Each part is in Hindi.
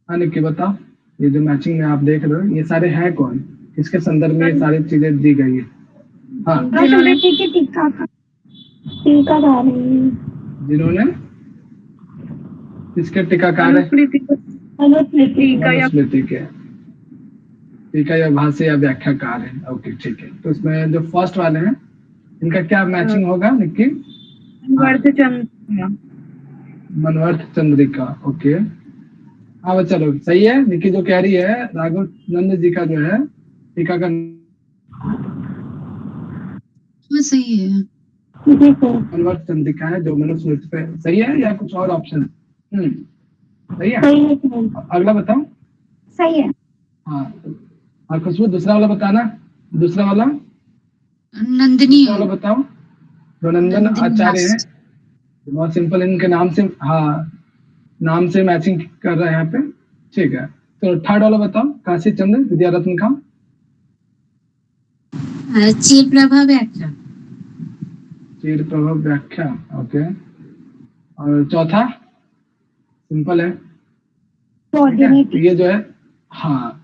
हाँ निक्की बताओ, ये जो मैचिंग में आप देख रहे हो ये सारे हैं कौन, किसके संदर्भ में ये सारी चीजें दी गई है? हाँ मनुस्मृति के टीकाकार हैं। जिन्होंने, किसके टीकाकार है? मनुस्मृति के टीका या भाष्य या व्याख्याकार है। ओके ठीक है, तो इसमें जो फर्स्ट वाले हैं इनका क्या मैचिंग होगा निक्की? मनवर्थ चंद्रिका। ओके हाँ चलो सही है, निक्की जो कह रही है राघव नंद जी का जो है टीका का सही है, मनवर्थ चंद्रिका है जो मनुस्मृति पे। सही है या कुछ और ऑप्शन? सही है। अगला बताओ। सही है। हाँ खुशबू दूसरा वाला बताना। दूसरा वाला नंदिनी वाला बताओ, जो नंदन आचार्य है। बहुत सिंपल, इनके नाम से, हाँ नाम से मैचिंग कर रहा है यहाँ पे। ठीक है, तो थर्ड वाला बताओ, काशी चंद्र विद्यारत्न का। चीर प्रभा व्याख्या। चीर प्रभा व्याख्या। ओके, और चौथा सिंपल है, तो ये जो है, हाँ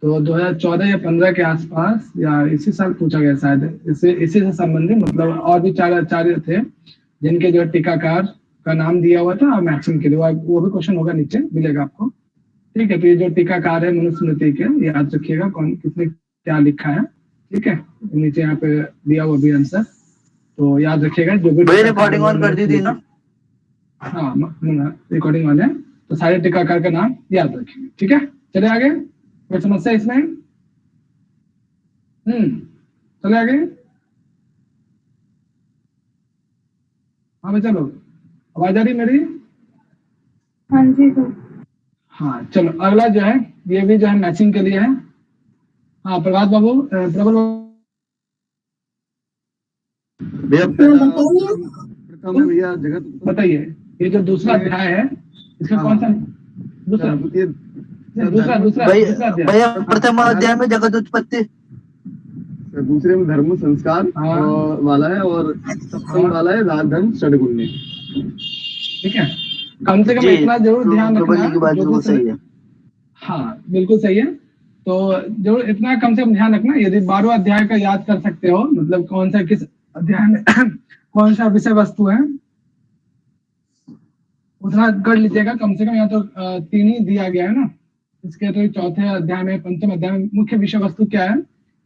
तो 2014 या 15 के आसपास या इसी साल पूछा गया शायद, इसी से संबंधित, मतलब और भी 4 आचार्य थे जिनके जो टीकाकार का नाम दिया हुआ था मैक्सिम के लिए, वो भी क्वेश्चन होगा, नीचे मिलेगा आपको। ठीक है, तो ये जो टीकाकार है मनुस्मृति के, याद रखिएगा कौन किसने क्या लिखा है। ठीक है, नीचे यहाँ पे दिया हुआ भी आंसर, तो याद रखिएगा। जो भी रिकॉर्डिंग ऑन कर दी थी ना? हाँ रिकॉर्डिंग वाले, तो सारे टीकाकार का नाम याद रखेंगे। ठीक है, चले आगे, कोई समस्या इसमें? चले आगे। हाँ भाई चलो, आवाज आ रही मेरी? हाँ जी सर। हाँ चलो, अगला जो है ये भी जो है मैचिंग के लिए है। हाँ प्रभात बाबू, प्रबल भैया भैया जगत बताइए, ये जो दूसरा अध्याय है इसका कौन सा? दूसरा दूसरा दूसरा भैया प्रथम अध्याय में जगत उत्पत्ति, दूसरे में धर्म संस्कार वाला है, और सप्तम वाला है राज धन षडगुण्य। ठीक है, कम से कम इतना जरूर ध्यान रखना जो कुछ सही है। हाँ बिल्कुल सही है, तो जरूर इतना कम से कम ध्यान रखना, यदि 12 अध्याय का याद कर सकते हो, मतलब कौन सा किस अध्याय में कौन सा विषय वस्तु है, उतना कर लीजिएगा कम से कम। यहाँ तो 3 ही दिया गया है ना, इसके तो चौथे अध्याय में, पंचम अध्याय में मुख्य विषय वस्तु क्या है।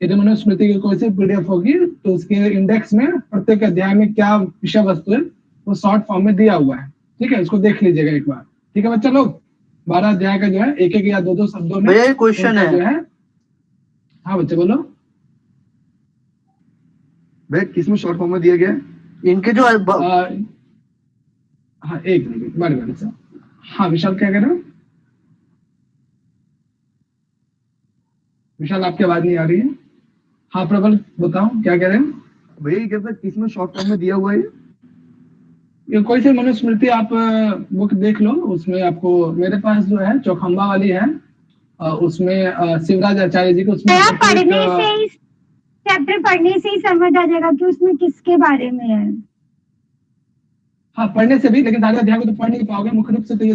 यदि मनुस्मृति की कोई सी पीडीएफ होगी तो उसके इंडेक्स में प्रत्येक अध्याय में क्या विषय वस्तु है वो शॉर्ट फॉर्म में दिया हुआ है। ठीक है, इसको देख लीजिएगा एक बार। ठीक है बच्चा लोग, 12 अध्याय का जो है एक एक या दो शब्दों में क्वेश्चन है जो है। हाँ बच्चे बोलो भैया, किसमें शॉर्ट फॉर्म में दिया गया है इनके जो हाँ एक मिनट बार। हाँ विशाल क्या कह रहे हो? विशाल आपकी आवाज नहीं आ रही है। हाँ प्रबल बताओ क्या कह रहे हैं? भैया कहता किसमें शॉर्ट फॉर्म में दिया हुआ है? ये कोई सी मनुस्मृति आप बुक देख लो, उसमें आपको, मेरे पास जो है चौखंबा वाली है, उसमें शिवराज आचार्य जी को, उसमें चैप्टर पढ़ने से ही समझ आ जाएगा कि उसमें किसके बारे में है। हाँ पढ़ने से भी, लेकिन सारे अध्याय को तो पढ़ नहीं पाओगे मुख्य रूप से, तो ये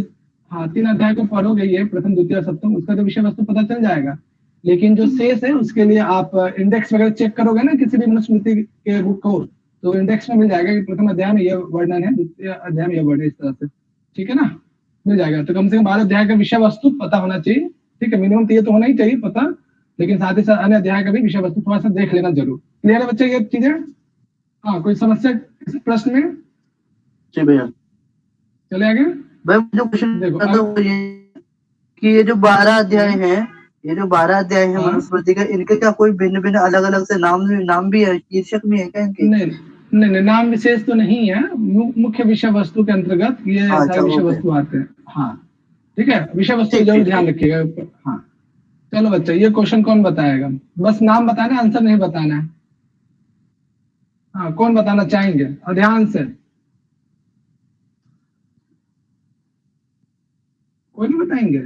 3 अध्याय को पढ़ोगे, ये प्रथम द्वितीय सप्तम, उसका तो विषय वस्तु पता चल जाएगा। लेकिन जो शेष है उसके लिए आप इंडेक्स वगैरह चेक करोगे ना किसी भी मनुस्मृति के बुक को, तो इंडेक्स में मिल जाएगा कि प्रथम अध्याय में यह वर्णन है, द्वितीय अध्याय में यह वर्णन, इस तरह से। ठीक है ना, मिल जाएगा। तो कम से कम 12 अध्याय का विषय वस्तु पता होना चाहिए। ठीक है, मिनिमम तो ये तो होना ही चाहिए पता, लेकिन साथ ही साथ अन्य अध्याय का भी विषय वस्तु थोड़ा सा देख लेना जरूर। क्लियर है बच्चे ये चीजें? हाँ कोई समस्या इस प्रश्न में? भैया चले आगे। जो क्वेश्चन देखो कि ये जो 12 अध्याय हैं, ये जो 12 अध्याय हैं मनुस्मृति के, इनके क्या कोई भिन्न भिन्न अलग अलग से नाम भी है, शीर्षक भी है क्या इनके? नहीं नाम विशेष तो नहीं है, मुख्य विषय वस्तु के अंतर्गत ये सारे विषय वस्तु आते हैं। हाँ ठीक है, विषय वस्तु जरूर ध्यान रखिएगा। हाँ चलो बच्चा, ये क्वेश्चन कौन बताएगा? बस नाम बताना है, आंसर नहीं बताना है। हाँ कौन बताना चाहेंगे? और ध्यान से, कोई नहीं बताएंगे?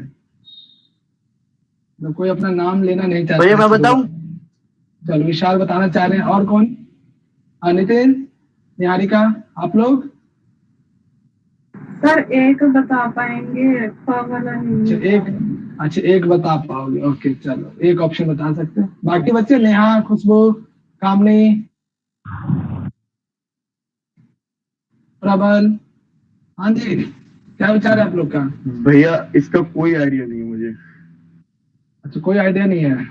तो कोई अपना नाम लेना नहीं चाहता? भैया मैं बताऊं? चलो विशाल बताना चाह रहे हैं, और कौन? नितिन, निहारिका, आप लोग? सर एक बता पाएंगे, वाला नहीं। एक अच्छा एक बता पाओगे, ओके चलो एक ऑप्शन बता सकते हैं। बाकी बच्चे नेहा, खुशबू, कामनी, प्रबल, हाँ जी क्या विचार है आप लोग का? भैया इसका कोई आइडिया नहीं है मुझे। अच्छा कोई आइडिया नहीं है,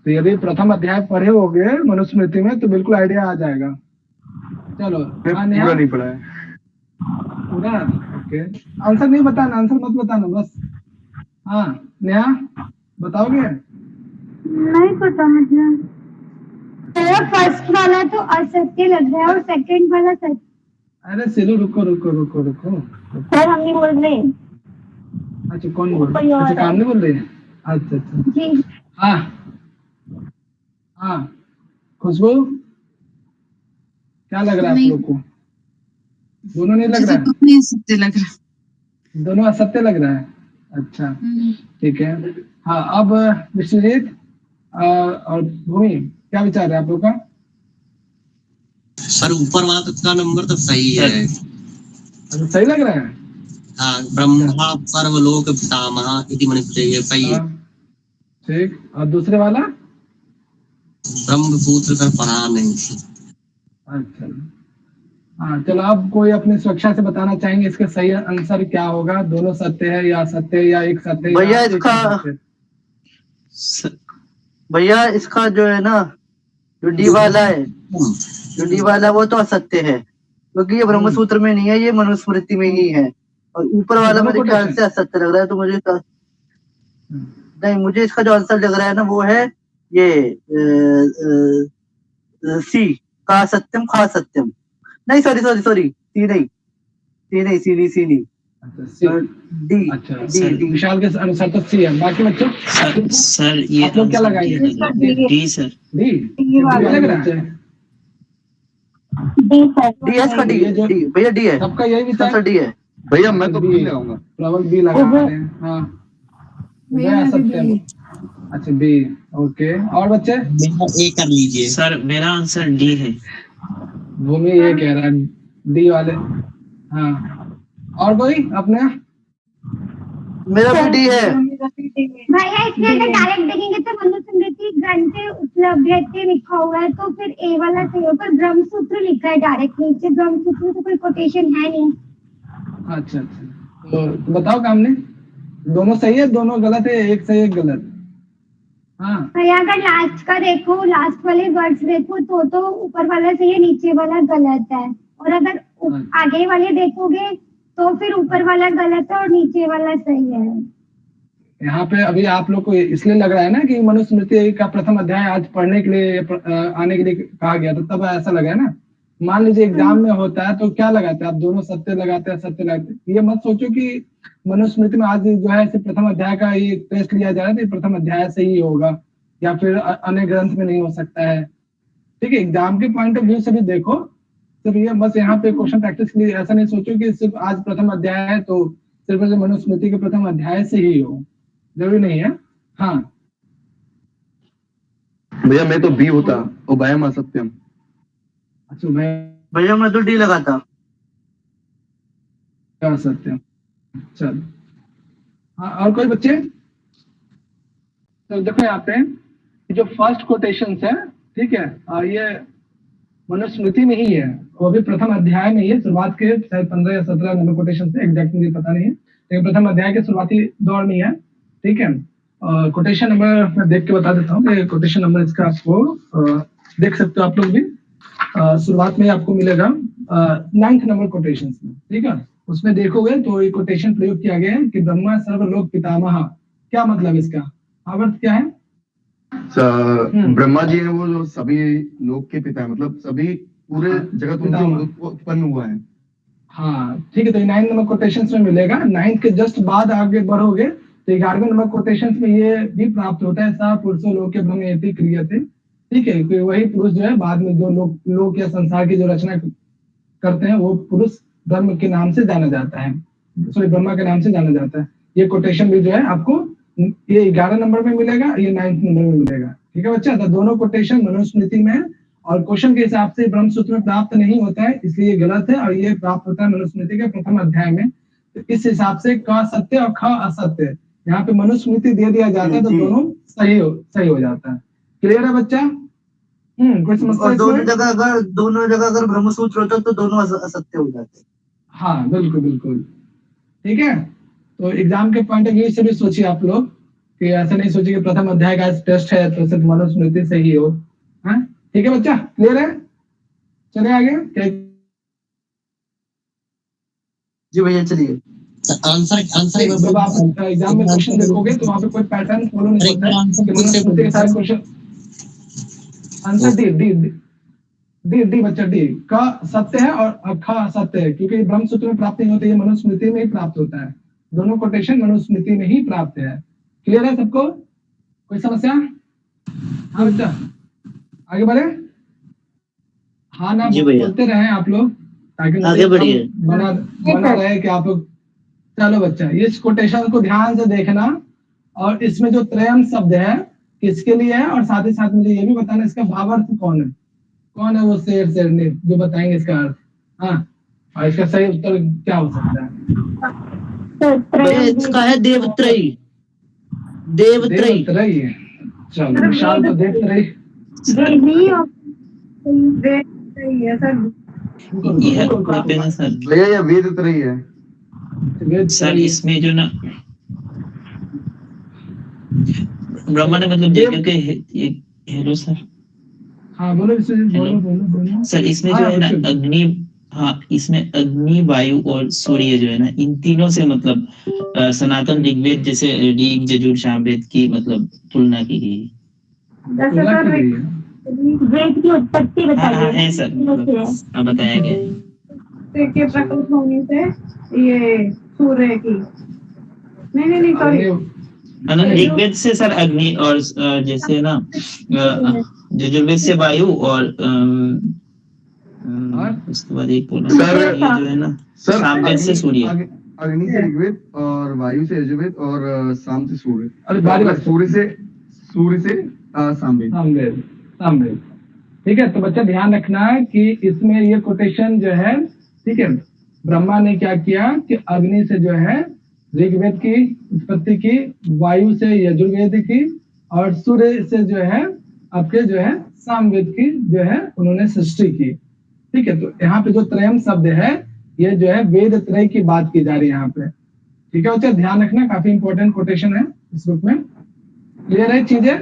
तो यदि प्रथम अध्याय पढ़े होगे मनुस्मृति में तो बिल्कुल आइडिया आ जाएगा। चलो हाँ नेहा, पूरा नहीं पढ़ा है। पूरा ओके, आंसर नहीं बताना, आंसर मत बताना बस। हाँ नेहा बताओगे? नहीं पता मुझे। तो फर्स्ट वाला तो असत्य लग रहा है और सेकंड वाला सत्य। अरे सिलू रुको रुको रुको रुको, सर हम नहीं बोल रहे। अच्छा कौन बोल कोई रहा? और अच्छा है। काम नहीं बोल रही है, अच्छा अच्छा जी हाँ हाँ। खुशबू क्या लग रहा है आप नहीं, लोग को? दोनों नहीं मुझे लग तो रहा है? कुछ नहीं सत्य लग रहा। दोनों असत्य लग रहा है, अच्छा ठीक है। हाँ अब विश्वजीत और भूमि क्या विचार है आप लोग का? सर ऊपर वाला का नंबर तो सही है। अच्छा सही लग रहा है? हाँ, ब्रह्मा सर्वलोक पितामह इति मनुष्य सही है। हाँ ठीक, और दूसरे वाला? ब्रह्मपुत्र सर पढ़ा नहीं। अच्छा हाँ चलो, अब कोई अपनी स्वेच्छा से बताना चाहेंगे इसका सही आंसर क्या होगा? दोनों सत्य है या असत्य या एक सत्य या भैया एक इसका असत्य? भैया इसका जो है ना, जो डी वाला है, जो डी वाला वो तो असत्य है, क्योंकि ये ब्रह्मसूत्र में नहीं है, ये मनुस्मृति में ही है। और ऊपर वाला दोनों मेरे ख्याल quotation? से असत्य लग रहा है, तो मुझे नहीं, मुझे इसका जो आंसर लग रहा है ना वो है ये सी, का सत्यम खा सत्यम। नहीं सॉरी सॉरी सॉरी, सी नहीं, सी नहीं, सी नहीं, सी नहीं, अच्छा सी, डी, अच्छा डी, डी। विशाल के अनुसार तो सी है। बाकी बच्चों सर ये आप लोग क्या लगाएंगे? D sir. डी लग रहा है? डी एस का डी, डी भैया डी है, सबका यही विचार? आंसर डी है भैया मैं तो बी लगाऊंगा। प्रबल बी लगा रहे हैं, हाँ मैं सत्यम। अच्छा बी, ओके और बच्चे? मेरा ए कर लीजिए सर मेरा आंसर डी है। भूमि ये कह रहा है डी वाले, हाँ और कोई अपने? मेरा भी डी है भैया इसमें अगर डायरेक्ट देखेंगे तो मनुस्मृति ग्रंथे उपलब्धते लिखा हुआ है, तो फिर ए वाला सही होगा। पर ब्रह्मसूत्र लिखा है डायरेक्ट नीचे, ब्रह्मसूत्र तो कोई कोटेशन है नहीं। अच्छा अच्छा तो बताओ काम ने, दोनों सही है दोनों गलत है, एक सही एक गलत? हाँ भैया अगर लास्ट का देखो, लास्ट वाले वर्ड्स देखो तो ऊपर वाला सही है, नीचे वाला गलत है। और अगर आगे वाले देखोगे तो फिर ऊपर वाला गलत है और नीचे वाला सही है। यहाँ पे अभी आप लोग को इसलिए लग रहा है ना कि मनुस्मृति का प्रथम अध्याय आज पढ़ने के लिए आने के लिए कहा गया, तो तब ऐसा लगा है ना। मान लीजिए एग्जाम में होता है तो क्या लगाते हैं आप? दोनों सत्य लगाते हैं, सत्य लगाते हैं। ये मत सोचो कि मनुस्मृति में आज जो है सिर्फ प्रथम अध्याय का ये टेस्ट लिया जा रहा है तो प्रथम अध्याय से ही होगा या फिर अन्य ग्रंथ में नहीं हो सकता है। ठीक है, एग्जाम के पॉइंट ऑफ व्यू से भी देखो, सिर्फ ये बस यहाँ पे क्वेश्चन प्रैक्टिस के लिए ऐसा नहीं सोचो कि सिर्फ आज प्रथम अध्याय है तो सिर्फ मनुस्मृति के प्रथम अध्याय से ही हो, जरूरी नहीं है। हाँ भैया मैं तो बी होता, उभयम असत्यम। अच्छा मैं भैया मैं तो डी लगाता। कर सकते हैं, चल हाँ और कोई बच्चे? तो देखो यहाँ पे जो फर्स्ट कोटेशन है, ठीक है, ये मनुस्मृति में ही है, वो भी प्रथम अध्याय में ही है, शुरुआत के शायद 15 या 17 नंबर कोटेशन से, एग्जैक्ट मुझे पता नहीं है, लेकिन प्रथम अध्याय के शुरुआती दौर में है। ठीक है, कोटेशन नंबर मैं देख के बता देता हूँ, कोटेशन नंबर इसका आपको देख सकते हो आप लोग भी, शुरुआत में आपको मिलेगा 9th नंबर कोटेशन में। ठीक है, उसमें देखोगे तो ये कोटेशन प्रयोग किया गया है कि ब्रह्मा सर्वलोक पितामह। क्या मतलब इसका अर्थ क्या है? ब्रह्मा जी है वो जो सभी लोक के पिता है, मतलब सभी पूरे जगत उनसे उत्पन्न हुआ है। हाँ ठीक है, तो 9 नंबर कोटेशन में मिलेगा। 9 के जस्ट बाद आगे बढ़ोगे तो 11वें नंबर कोटेशन में ये भी प्राप्त होता है, सा पुरुषो लोके ब्रह्मेति क्रियते। ठीक है, तो वही पुरुष जो है बाद में जो लोक या संसार की जो रचना करते हैं वो पुरुष ब्रह्म के नाम से जाना जाता है, सॉरी ब्रह्मा के नाम से जाना जाता है। ये कोटेशन भी जो है आपको ये 11 नंबर में मिलेगा, ये 9th नंबर में मिलेगा। ठीक है बच्चा, तो दोनों कोटेशन मनुस्मृति में है और क्वेश्चन के हिसाब से ब्रह्मसूत्र में प्राप्त नहीं होता है, इसलिए गलत है, और ये प्राप्त होता है मनुस्मृति के प्रथम अध्याय में। तो इस हिसाब से क सत्य और ख असत्य, यहाँ पे मनुस्मृति दे दिया जाता है तो दोनों सही हो जाता है। क्लियर है बच्चा? कोई समस्या और इसमें? दोनों जगह अगर ब्रह्मसूत्र होता तो दोनों असत्य हो जाते। हाँ बिल्कुल बिल्कुल, ठीक है। तो एग्जाम के पॉइंट ऑफ व्यू से भी सोचिए आप लोग कि ऐसे नहीं सोचिए कि प्रथम अध्याय का टेस्ट है तो सिर्फ मनुस्मृति से ही हो। हाँ ठीक है बच्चा, क्लियर है? चले आगे। जी भैया चलिए। आंसर जब आप एग्जाम में क्वेश्चन देखोगे तो वहाँ पे कोई पैटर्न फॉलो नहीं होता है कि मनुस्मृति के सारे क्वेश्चन। आंसर डी बच्चा, डी का सत्य है और ख असत्य है, क्योंकि ब्रह्मसूत्र में प्राप्त नहीं होता, ये मनुस्मृति में ही प्राप्त होता है। दोनों कोटेशन मनुस्मृति में ही प्राप्त है। क्लियर है सबको? कोई समस्या? हाँ बच्चा आगे बढ़े। हाँ ना बोलते रहे आप लोग ताकि आगे बढ़िए। बना रहे कि आप लोग। चलो बच्चा, इस कोटेशन को ध्यान से देखना और इसमें जो त्रयम शब्द है किसके लिए है, और साथ ही साथ मुझे ये भी बताना इसका भावार्थ कौन है वो शेरनी जो बताएंगे इसका अर्थ। हाँ, और इसका सही उत्तर क्या हो सकता है? इसका है देवत्रयी। चलो विशाल तो देवत्रयी सर। भैया ये वेद त्रयी है सर इसमें जो ना ब्रह्मा ने मतलब क्योंकि हेलो सर। हाँ बोलो बोलो सर इसमें जो है ना अग्नि, हाँ इसमें अग्नि वायु और सूर्य जो है ना इन तीनों से मतलब सनातन ऋग्वेद जैसे ऋग यजुर सामवेद की मतलब तुलना की गई। वेद की उत्पत्ति बताइए। है सर, मतलब बताया गया के प्रकट होने से ये सूर्य की नहीं सॉरी ऋग्वेद से सर अग्नि और जैसे ना यजुर्वेद से वायु और उसके बाद एक बोला सर जो है ना सर सामवेद से सूर्य। अग्नि से ऋग्वेद और वायु से यजुर्वेद और शाम से सूर्य। अरे सूर्य से सामवेद। ठीक है, तो बच्चा ध्यान रखना है कि इसमें ये कोटेशन जो है, ठीक है, ब्रह्मा ने क्या किया कि अग्नि से जो है ऋग्वेद की उत्पत्ति की, वायु से यजुर्वेद की और सूर्य से जो है आपके जो है सामवेद की जो है उन्होंने सृष्टि की। ठीक है, तो यहाँ पे जो त्रयम शब्द है ये जो है वेद त्रय की बात की जा रही है यहाँ पे। ठीक है बच्चा, ध्यान रखना, काफी इंपॉर्टेंट कोटेशन है इस बुक में। क्लियर है चीजें?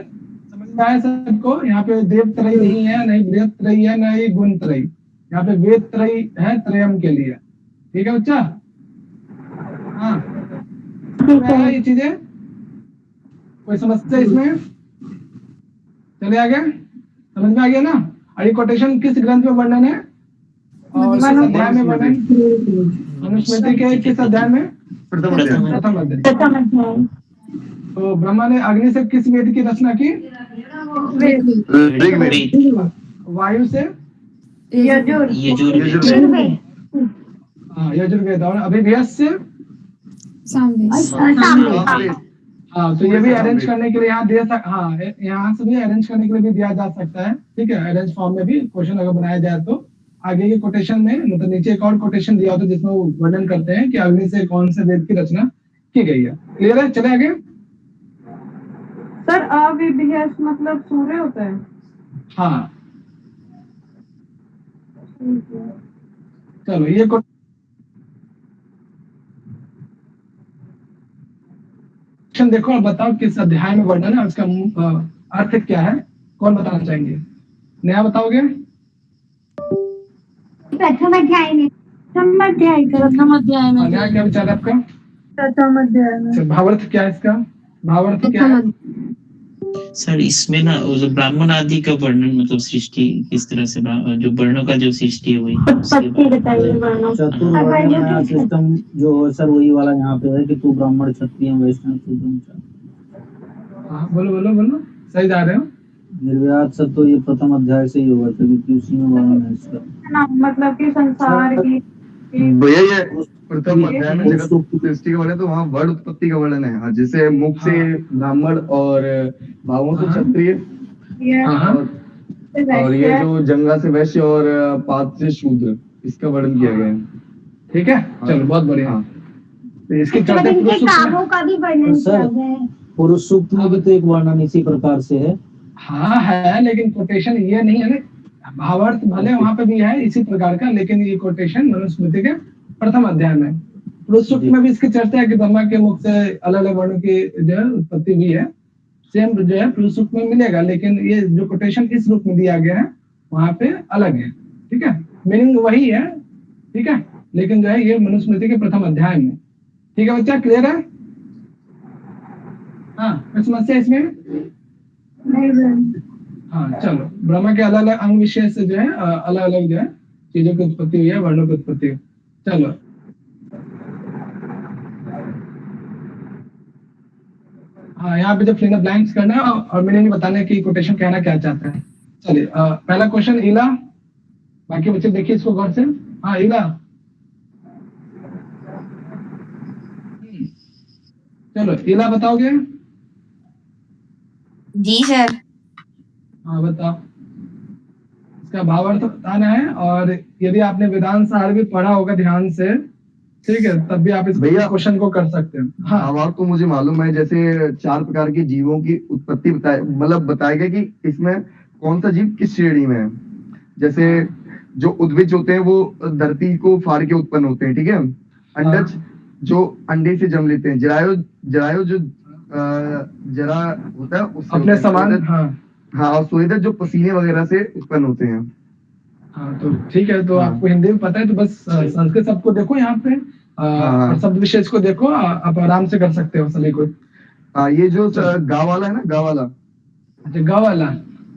समझ में आया सबको? यहाँ पे देव त्रय नहीं है, नहीं वेद त्रय है, नहीं गुण त्रय, यहाँ पे वेद त्रय है त्रयम के लिए। ठीक है बच्चा? हाँ ये चीजें, कोई समस्या इसमें? चले आगे, समझ में आ गया ना? और ये कोटेशन किस ग्रंथ में वर्णन है और किस अध्याय में वर्णन? मनुस्मृति के किस अध्याय में? प्रथम अध्याय। तो ब्रह्मा ने अग्नि से किस वेद की रचना की? वायु से यजुर्वेद और अभिवेद से हाँ, तो ये भी अरेंज करने के लिए यहाँ यहाँ से भी अरेंज करने के लिए भी दिया जा सकता है। ठीक है, अरेंज फॉर्म में भी क्वेश्चन अगर बनाया जाए तो आगे के कोटेशन में मतलब नीचे एक और कोटेशन दिया होता है जिसमें वो वर्णन करते हैं कि अग्नि से कौन से वेद की रचना की गई है। क्लियर है? चले आगे। सर अविभ्यस मतलब सूर्य होता है? हाँ चलो, ये क्वेश्चन देखो और बताओ किस अध्याय में वर्णन है, उसका अर्थ क्या है? कौन बताना चाहेंगे? नया बताओगे? प्रथम अध्याय में। नया क्या विचार है आपका? प्रथम अध्याय में। भावार्थ क्या है इसका? भावार्थ क्या है? सर इसमें ना वो जो ब्राह्मण आदि का वर्णन मतलब सृष्टि किस तरह से जो वर्णों का जो सृष्टि हुई चतुर्वर्ण सिस्टम जो सर वही वाला यहाँ पे है कि तू ब्राह्मण क्षत्रिय वैष्णव शूद्र। बोलो सही जा रहे हो? निर्व्याज सर तो ये प्रथम अध्याय से ही होगा क्योंकि उसी में वर्णन है इसका। मतलब कि संसार की भैया ये प्रथम अध्याय में जगत सृष्टि का वर्णन है तो वहाँ वर्ण उत्पत्ति का वर्णन है। जैसे मुख से ब्राह्मण और भावों से क्षत्रिय और ये जो जंगा से वैश्य और पात से शूद्र, इसका वर्णन किया गया है। ठीक है, चलो बहुत बढ़िया। तो इसके मतलब चलते इनके पुरुष सूक्त में कामों का भी वर्णन सर, किया गया है। पुरुष सूक्त में भी तो एक वर्णन इसी प्रकार से है। हाँ है, लेकिन कोटेशन ये नहीं है ना, भावार्थ भले वहां पे भी है इसी प्रकार का, लेकिन ये कोटेशन मनुस्मृति के प्रथम अध्याय में। पुरुष सूक्त में भी इसकी चर्चा है कि ब्रह्मा के मुख से अलग अलग वर्णों की जो है उत्पत्ति हुई है, सेम जो है पुरुष सूक्त में मिलेगा, लेकिन ये जो कोटेशन इस रूप में दिया गया है वहां पे अलग है, ठीक है, मीनिंग वही है, ठीक है, लेकिन जो है ये मनुस्मृति के प्रथम अध्याय में। ठीक है बच्चा, क्लियर है? हाँ, कोई समस्या इसमें? नहीं सर। हाँ चलो, ब्रह्मा के अलग अलग अंग विशेष से जो है अलग अलग जो है चीजों की उत्पत्ति हुई है, वर्णों की उत्पत्ति हुई। चलो हाँ, यहाँ पे जो फिल इन द ब्लैंक्स करना है और मीनिंग बताने की कोटेशन कहना क्या चाहता है। चलिए पहला क्वेश्चन इला, बाकी बच्चे देखिए इसको गौर से। हाँ इला, चलो इला बताओगे? जी सर। हाँ बताओ, इसका भावार्थ बताना है, और यदि आपने वेदांत सार भी पढ़ा होगा ध्यान से, ठीक है, तब भी आप इस भैया, क्वेश्चन को कर सकते हैं। हाँ भावार्थ तो मुझे मालूम है, जैसे 4 प्रकार के जीवों की उत्पत्ति बताया गया कि इसमें कौन सा जीव किस श्रेणी में है। जैसे जो उद्भिज होते हैं वो धरती को फाड़ के उत्पन्न होते हैं, ठीक है। अंडज जो अंडे से जन्म लेते हैं, जरायु जो जरा होता है उससे अपने समान। हाँ हाँ, और सुवेदक जो पसीने वगैरह से उत्पन्न होते हैं। हाँ, तो ठीक है, तो हाँ। आपको हिंदी में पता है तो बस संस्कृत सबको देखो यहाँ पे, हाँ। और शब्द विशेष को देखो, आप आराम से कर सकते हो सभी को। हाँ, ये जो गा वाला है ना, गा वाला, अच्छा गा वाला,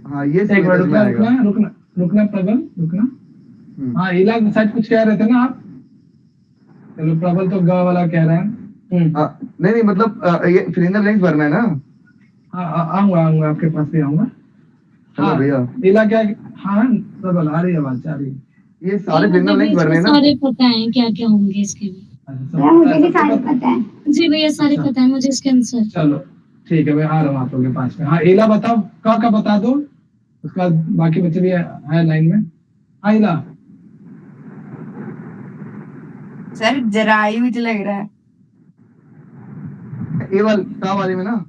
हाँ ये एक मिनट सुवेदक में आएगा। रुकना प्रबल, रुकना। हाँ इला शायद कुछ कह रहे थे ना आप? चलो प्रबल तो गा वाला कह रहे हैं। नहीं मतलब ये फिल इन द ब्लैंक्स भरना है ना। हाँ आऊंगा आपके पास भी आऊंगा। चलो भैया, इला क्या? हाँ प्रबल आ रही है, आवाज आ रही है। ये सारे फिल इन द ब्लैंक्स भरने हैं ना। सारे पता है क्या क्या होंगे इसके भी। भैया मुझे भी सारे पता है। जी भैया सारे पता है मुझे इसके आंसर। चलो ठीक है, मैं आ रहा हूँ आप लोगों के पास में। हाँ इला बताओ, का बता दो, उसके बाद बाकी बच्चे भी है लाइन में। हाँ इला। सर जरायु मुझे लग रहा है। ए वाले का वाले में ना।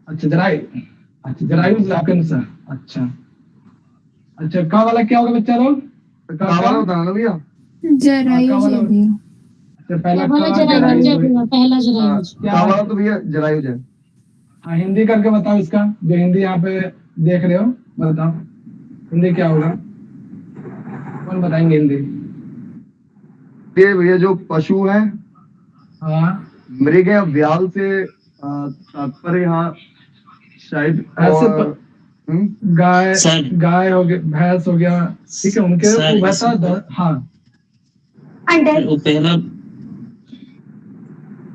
अच्छा जरायु आपके अनुसार। अच्छा का वाला क्या होगा बच्चा लोग? का वाला बताना ना भैया। जरायु से भैया। अच्छा पहला पहला जरायु। का वाला तो भैया जरायु है। हाँ हिंदी करके बताओ इसका, जो हिंदी यहाँ पे देख रहे हो बताओ हिंदी क्या होगा, कौन बताएंगे हिंदी? ये भैया जो पशु है, हाँ मृग है, व्याल से तात्पर्य यहाँ शायद, और गाय हो गया, भैंस हो गया, ठीक है, उनके उभयता। हाँ वो पहला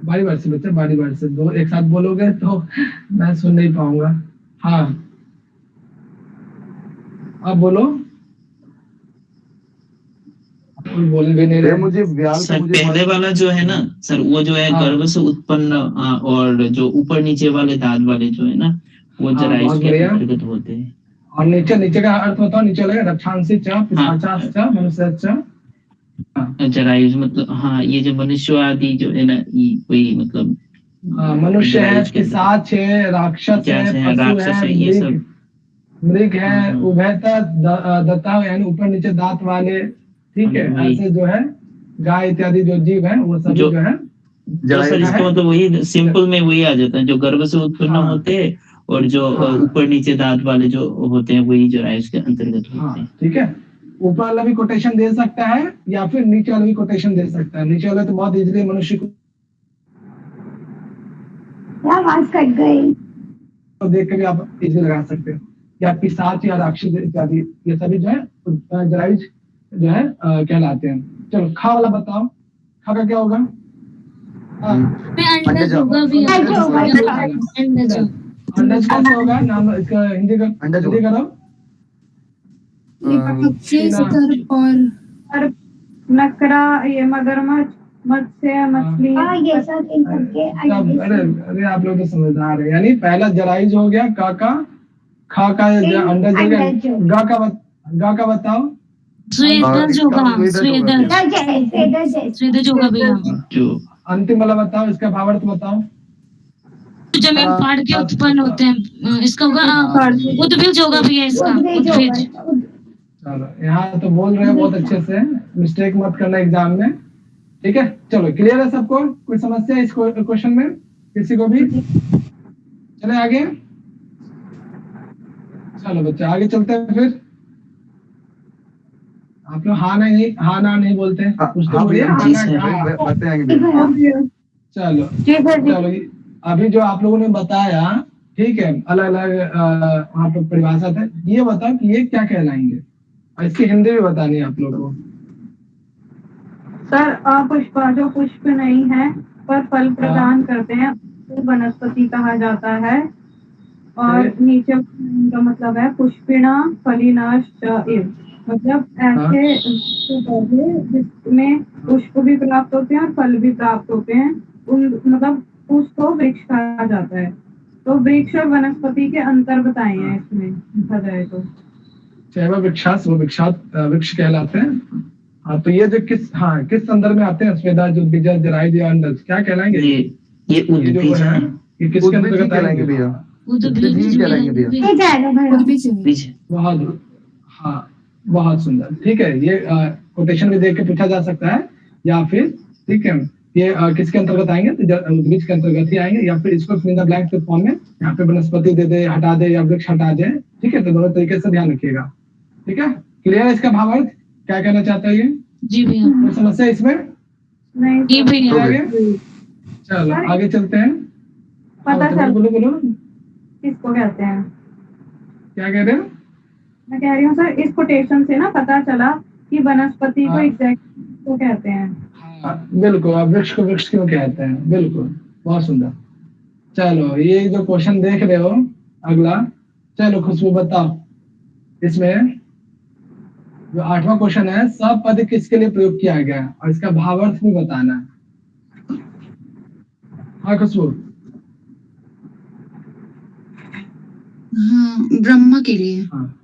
बारी बारी से बच्चा, बारी बारी से, दो एक साथ बोलोगे तो मैं सुन नहीं पाऊंगा। हाँ आप बोलो, बोल भी नहीं रहे मुझे व्याल सर। पहले वाला जो है ना सर, वो जो है गर्भ से उत्पन्न, और जो ऊपर नीचे वाले दांत वाले जो है ना, वो जरायु के अंतर्गत होते हैं। और नीचे का अर्थ बताओ, नीचे वाला रक्षांसी च, पिशाचास च, मनुष्य च। जरायु मतलब हाँ, ये जो मनुष्य आदि जो है ना, ये कोई मतलब मनुष्य है, पिशाच है, राक्षस है, पशु है, ये सब मृग है, उभयता दत्ता यानी ऊपर नीचे दांत वाले, ठीक है, ऐसे जो है गाय इत्यादि जो जीव है वो सब जो है सर, इसका मतलब वही सिंपल में वही आ जाता है, जो गर्भ से उत्पन्न होते हैं, और जो ऊपर नीचे दांत वाले जो होते हैं वही जरायु के अंतर्गत होते हैं। ठीक है, ऊपर वाला भी कोटेशन दे सकता है या फिर नीचे वाला भी कोटेशन दे सकता है। नीचे वाला तो बहुत इजीली मनुष्य को आवाज कट गई तो देख के भी आप इजीली लगा सकते हो, या पिशाच या राक्षस इत्यादि ये सभी जो है जरायु जो है कहलाते हैं। चलो खा वाला बताओ, खा का क्या होगा? अंडज होगा भी। अंडज कैसे होगा? नाम इसका हिंदी का हिंदी करो। और नकरा, ये मगरमच्छ, मत्स्य, मछली, ये सब इन सबके अरे आप लोग तो समझदार है। यानी पहला जरायु हो गया, का खा का अंडज हो गया, गा का बताओ। स्वेदज होगा, स्वेदज होगा भैया। अंतिम वाला बताओ, इसका भावार्थ बताओ। जमीन फाड़ के उत्पन्न होते हैं, इसका होगा उद्भिज होगा भैया इसका, उद्भिज उद्भिज। होगा। चलो यहाँ तो बोल रहे हैं बहुत अच्छे से, मिस्टेक मत करना एग्जाम में, ठीक है। चलो क्लियर है सबको, कोई समस्या है इस क्वेश्चन में किसी को भी? चले आगे, चलो बच्चे आगे चलते हैं फिर। आप लोग हाँ ना नहीं बोलते हैं, कुछ तो बोलिए हाँ जी ना सर। हाँ। बताएंगे चलो चलो, अभी जो आप लोगों ने बताया, ठीक है, अलग अलग वहाँ पे परिभाषा था, ये बताओ कि ये क्या कहलाएंगे, और इसकी हिंदी भी बतानी है आप लोगों को। सर अपुष्पा जो पुष्प नहीं है पर फल प्रदान करते हैं तो वनस्पति कहा जाता है। और नीचे का मतलब है पुष्पिणा फलिनाश इव, मतलब ऐसे पौधे जिसमें पुष्प भी प्राप्त होते हैं और फल भी प्राप्त होते हैं, उन मतलब उसको वृक्ष कहा जाता है। तो वृक्ष और वनस्पति के अंतर बताए हैं इसमें देखा जाए तो। चाहे वो वृक्ष कहलाते हैं। हाँ तो ये जो किस संदर्भ में आते हैं, स्वेदा जो बीजा जराई दिया अंडज, क्या कहलाएंगे? ये उद्भिज है। ये किसके अंतर्गत आएंगे भैया? उद्भिज कहलाएंगे भैया। ये जाएगा भाई। उद्भिज। बहुत, हाँ बहुत सुंदर, ठीक है। ये कोटेशन भी देख के पूछा जा सकता है, या फिर ठीक है ये किसके अंतर्गत आएंगे, तो उद्भिज के अंतर्गत ही आएंगे, या फिर इसको फिर द ब्लैंक के फॉर्म में यहाँ पे वनस्पति दे दे, हटा दे, या वृक्ष हटा दे, ठीक है। तो दोनों तरीके से ध्यान रखिएगा, ठीक है। क्लियर है इसका भावार्थ, क्या कहना चाहता है ये? जी भैया। कोई समस्या इसमें? नहीं जी भैया। आगे चलो आगे चलते हैं। पता चल बोलो किसको कहते हैं? क्या कह रहे हो? मैं कह रही हूँ सर इस कोटेशन से ना पता चला कि वनस्पति को एग्जैक्ट को कहते हैं। हाँ बिल्कुल, अब वृक्ष को वृक्ष क्यों कहते हैं, बिल्कुल बहुत सुंदर। चलो ये जो क्वेश्चन देख रहे हो अगला, चलो खुशबू बताओ, इसमें जो 8वां क्वेश्चन है, सपद किसके लिए प्रयोग किया गया है और इसका भावार्थ भी बताना है। हाँ खुशबू। हाँ, ब्रह्मा के लिए। हाँ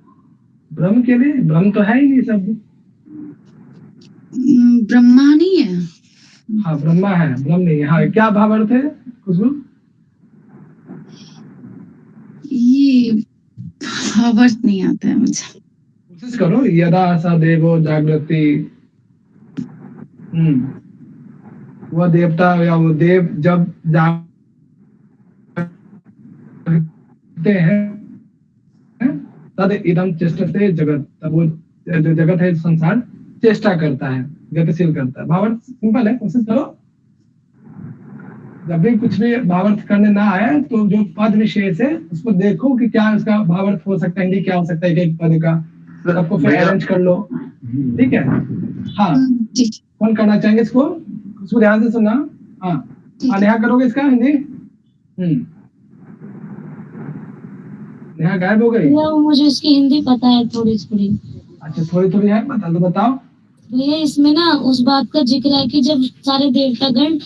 ब्रह्म के लिए, ब्रह्म तो है ही नहीं शब्द। ब्रह्मा नहीं है। हाँ ब्रह्मा है, ब्रह्म नहीं है। हाँ क्या भावार्थ है खुशबू? ये भावार्थ नहीं आता है मुझे। कोशिश करो। यदा स देवो जागृति, वह देवता या वो देव जब जागते हैं, तद इदम चेष्टते जगत, तब वो जो जगत है संसार चेष्टा करता है, गतिशील करता है। भावार्थ सिंपल है, कोशिश करो। जब भी कुछ भी भावार्थ करने ना आए तो जो पद विशेष है उसको देखो कि क्या उसका भावार्थ हो सकता है, हिंदी क्या हो सकता है एक पद का, सबको फिर अरेंज कर लो, ठीक है। हाँ कौन करना चाहेंगे इसको? उसको ध्यान से सुनना। हाँ नेहा करोगे इसका हिंदी? नेहा गायब हो गई। मुझे इसकी हिंदी पता है थोड़ी थोड़ी। अच्छा थोड़ी थोड़ी है, बता दो, बताओ। भैया इसमें ना उस बात का जिक्र है कि जब सारे देवतागण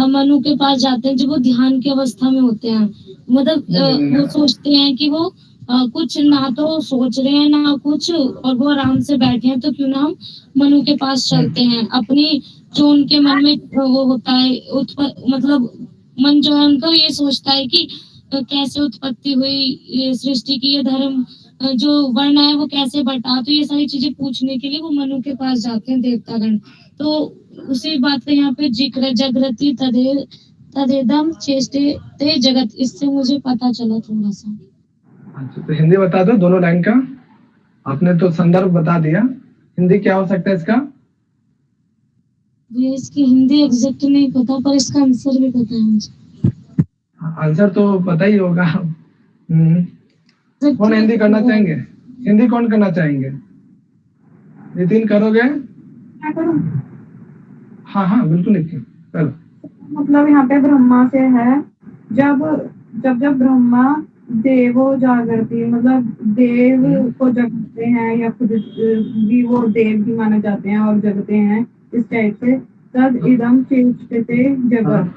मनु के पास जाते हैं, जब वो ध्यान की अवस्था में होते हैं, मतलब वो सोचते हैं कि वो कुछ ना तो सोच रहे हैं ना कुछ, और वो आराम से बैठे हैं, तो क्यों ना हम मनु के पास चलते हैं। अपनी जो उनके मन में वो होता है मतलब मन जो है उनका ये सोचता है कि कैसे उत्पत्ति हुई सृष्टि की, ये धर्म जो वर्ण है वो कैसे बटा, तो ये सारी चीजें पूछने के लिए वो मनु के पास जाते हैं देवतागण। तो उसी बात का यहाँ पे जिक्र है, जागृति तदेदम चेष्टे ते जगत, इससे मुझे पता चला थोड़ा सा। अच्छा तो हिंदी बता दो दोनों लाइन का। आपने तो संदर्भ बता दिया, हिंदी क्या हो सकता है इसका? भैया इसकी हिंदी एग्जैक्ट नहीं पता, पर इसका आंसर भी पता है मुझे। आंसर तो पता ही होगा। कौन हिंदी करना चाहेंगे? हिंदी कौन करना चाहेंगे? नितिन करोगे? क्या करूं? हाँ बिल्कुल नितिन करो। मतलब यहाँ पे ब्रह्मा से है, जब ब्रह्मा देवो जागृति, मतलब देव को जगते हैं या खुद भी वो देव ही माने जाते हैं और जगते हैं इस टाइप से। तद इदम चेष्टते जगत,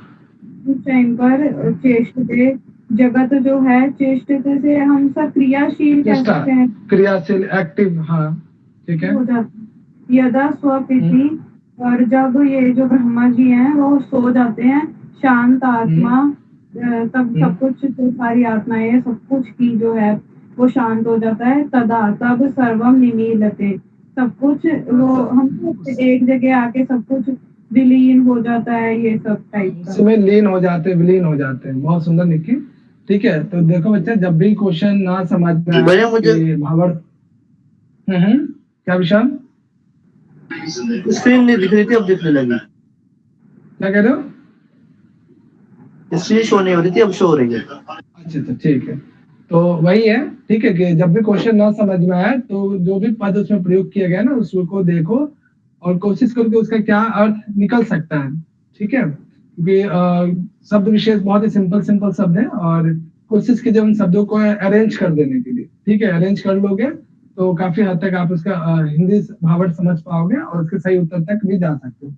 उस टाइम पर चेष्टते जगत जो है, चेष्टते से हम सब क्रियाशील कह सकते हैं, क्रियाशील एक्टिव। हाँ ठीक है। हो जाता यदा स्वपिति और जब ये जो ब्रह्मा जी हैं वो सो जाते हैं, शांत आत्मा, तब सब कुछ, जो सारी आत्माएं सब कुछ की जो है वो शांत हो जाता है। तदा तब सर्वम निमीलते, सब कुछ वो हम एक जगह आके सब कुछ विलीन हो जाता है, ये सब टाइप का। उसमें लीन हो जाते हैं, विलीन हो जाते हैं। बहुत सुंदर लिखी। ठीक है, तो देखो बच्चे, जब भी क्वेश्चन ना समझ में आए भैया मुझे कि भावार्थ, क्या विशाल, स्क्रीन नहीं दिख रही थी, अब दिखने लगी। क्या कह रहे हो? स्क्रीन शो नहीं हो रही थी, अब शो हो रही है। अच्छा, ठीक है। तो वही है, ठीक है, कि जब भी क्वेश्चन ना समझ में आए तो जो भी पद उसमें प्रयोग किया गया ना उसको देखो और कोशिश करो कि उसका क्या अर्थ निकल सकता है। ठीक है, क्योंकि शब्द विशेष बहुत ही सिंपल सिंपल शब्द है और कोशिश कीजिए उन शब्दों को अरेंज कर देने के लिए। ठीक है, अरेंज कर लोगे तो काफी हद तक आप उसका हिंदी भावार्थ समझ पाओगे और उसके सही उत्तर तक भी जा सकते हो।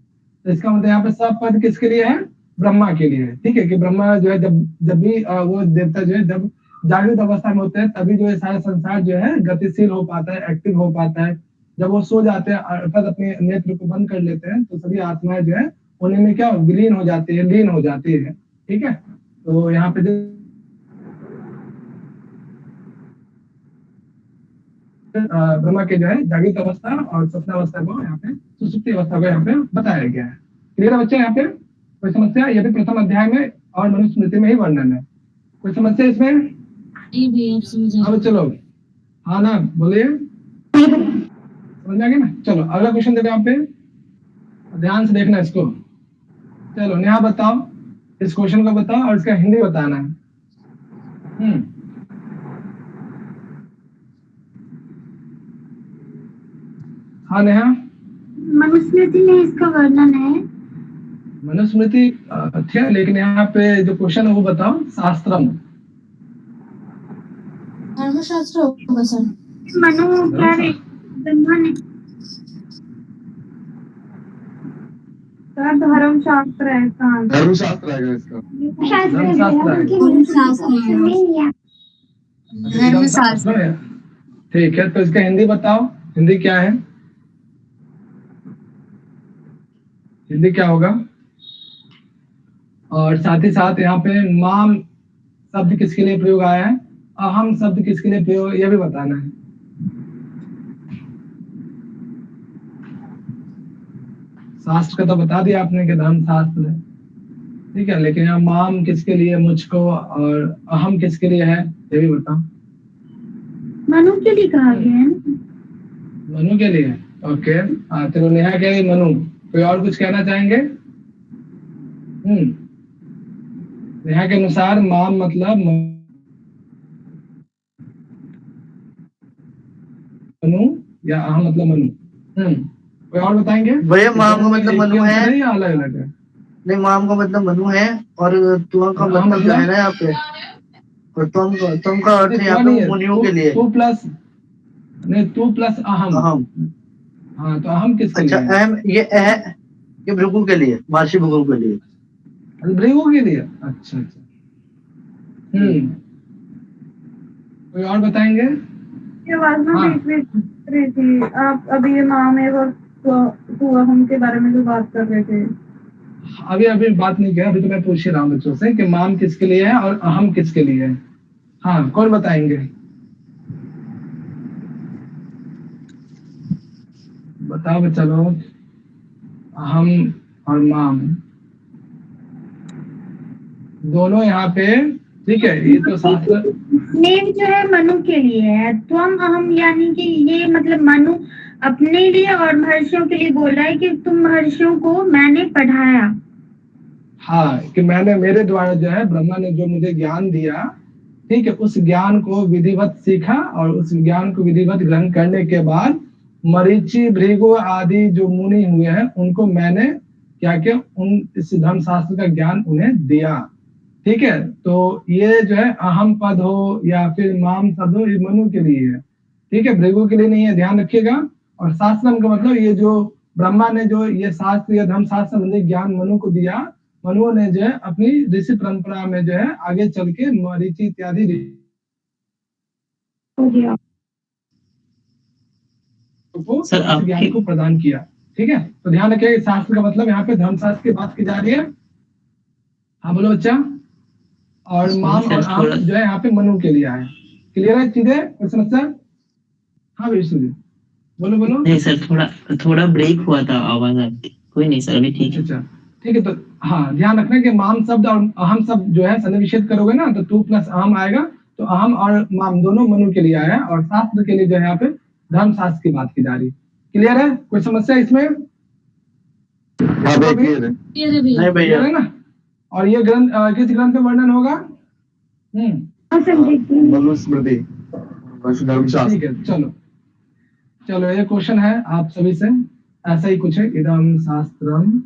तो इसका मतलब यहाँ पे सब पद किसके लिए है? ब्रह्मा के लिए है। ठीक है, कि ब्रह्मा जो है जब भी वो देवता जो है जब जागृत अवस्था में होते हैं तभी जो है सारा संसार जो है गतिशील हो पाता है, एक्टिव हो पाता है। जब वो सो जाते हैं अर्थात अपने नेत्र को बंद कर लेते हैं तो सभी आत्माएं जो है उन्हीं में क्या विलीन हो जाती है, लीन हो जाती है। ठीक है, तो यहाँ पे जो ब्रह्मा के जो है जागृत अवस्था और स्वप्नावस्था को यहाँ पे सुसुप्ति अवस्था को यहाँ पे बताया गया है। क्लियर है बच्चे? यहाँ पे कोई समस्या? ये भी प्रथम अध्याय में और मनुस्मृति में ही वर्णन है। कोई समस्या इसमें? नहीं भैया, आप समझ आ अब चलो, हाँ ना, बोलिए, समझ में आ गया ना? चलो अगला क्वेश्चन देखो यहाँ पे, ध्यान से देखना इसको। चलो नेहा बताओ, इस क्वेश्चन को बताओ और इसका हिंदी बताना है। हाँ नेहा, मनुस्मृति में इसका वर्णन है। मनुस्मृति अच्छा, लेकिन यहाँ पे जो क्वेश्चन है वो बताओ, शास्त्रम, धर्मशास्त्र होगा सर। मनु क्या है? ब्रह्मा ने सर धर्मशास्त्र है इसका, धर्मशास्त्र आएगा इसका। धर्मशास्त्र है। ठीक है, तो इसका हिंदी बताओ, हिंदी क्या है? हिंदी क्या होगा? और साथ ही साथ यहाँ पे माम शब्द किसके लिए प्रयोग आया है, अहम शब्द किसके लिए प्रयोग, यह भी बताना है। शास्त्र का तो बता दिया आपने कि धर्म शास्त्र है। ठीक है, लेकिन यहाँ माम किसके लिए, मुझको, और अहम किसके लिए है, ये भी बताओ। मनु के लिए कहा गया है। मनु के लिए, ओके। चलो नेहा कह रही मनु, कोई और कुछ कहना चाहेंगे? नेहा के अनुसार माम मतलब मनु या अहम मतलब मनु। कोई और बताएंगे? भैया माम का मतलब मनु है या अलग अलग है? नहीं, माम का मतलब मनु है और तुम का मतलब जो है ना यहाँ पे, और तुम का अर्थ है यहाँ पे मुनियों के लिए। तू प्लस नहीं, तू प्लस अहम। अहम, हाँ, तो अहम किसके अच्छा लिए? अहम ये भृगु के लिए, महर्षि भृगु के लिए। भृगु के लिए, अच्छा। कोई और बताएंगे? ये आवाज में बीच रही थी। आप अभी ये माम है और तू अहम के बारे में जो बात कर रहे थे, अभी बात नहीं किया, अभी तो मैं पूछ ही रहा हूँ बच्चों से कि माम किसके लिए है और अहम किसके लिए है। हाँ, कौन बताएंगे? बताओ चलो, अहम और माम दोनों यहाँ पे, ठीक है, ये तो शास्त्र नेम जो है मनु के लिए है, त्वम अहम, यानी कि ये मतलब मनु अपने लिए और महर्षियों के लिए बोल रहा है कि तुम महर्षियों को मैंने पढ़ाया। हाँ, कि मैंने, मेरे द्वारा जो है ब्रह्मा ने जो मुझे ज्ञान दिया, ठीक है, उस ज्ञान को विधिवत सीखा और उस ज्ञान को विधिवत ग्रहण करने के बाद मरीचि, भृगु आदि जो मुनि हुए हैं उनको मैंने क्या किया, उन इस धर्मशास्त्र का ज्ञान उन्हें दिया। ठीक है, तो ये जो है अहम पद हो या फिर माम पद हो, ये मनु के लिए है। ठीक है, भृगु के लिए नहीं है, ध्यान रखिएगा। और शास्त्रम का मतलब ये जो ब्रह्मा ने जो ये शास्त्र या धर्मशास्त्र संबंधी ज्ञान मनु को दिया, मनु ने जो है अपनी ऋषि परंपरा में जो है आगे चल के मरीचि इत्यादि सर ज्ञान को प्रदान किया। ठीक है, तो ध्यान रखिए शास्त्र का मतलब यहाँ पे धर्मशास्त्र की बात की जा रही है। हाँ बोलो बच्चा। और माम और आम जो है यहाँ पे मनु के लिए आए। क्लियर है चीजें, कोई समस्या? हाँ विष्णु जी बोलो बोलो। नहीं सर, थोड़ा ब्रेक हुआ था आवाज आपकी। कोई नहीं सर, अभी ठीक है। अच्छा ठीक है, तो हाँ ध्यान रखना कि माम शब्द और अहम शब्द जो है सन्धि विच्छेद करोगे ना तो 2 + अहम आएगा, तो अहम और माम दोनों मनु के लिए आया, और शास्त्र के लिए जो है यहाँ पे धर्मशास्त्र की बात की जा रही है। क्लियर है, कोई समस्या इसमें? क्लियर है भैया। नहीं भैया है ना। और ये ग्रंथ किस ग्रंथ में वर्णन होगा? मनुस्मृति धर्मशास्त्र। ठीक है, चलो ये क्वेश्चन है आप सभी से, ऐसा ही कुछ है। इदम शास्त्रम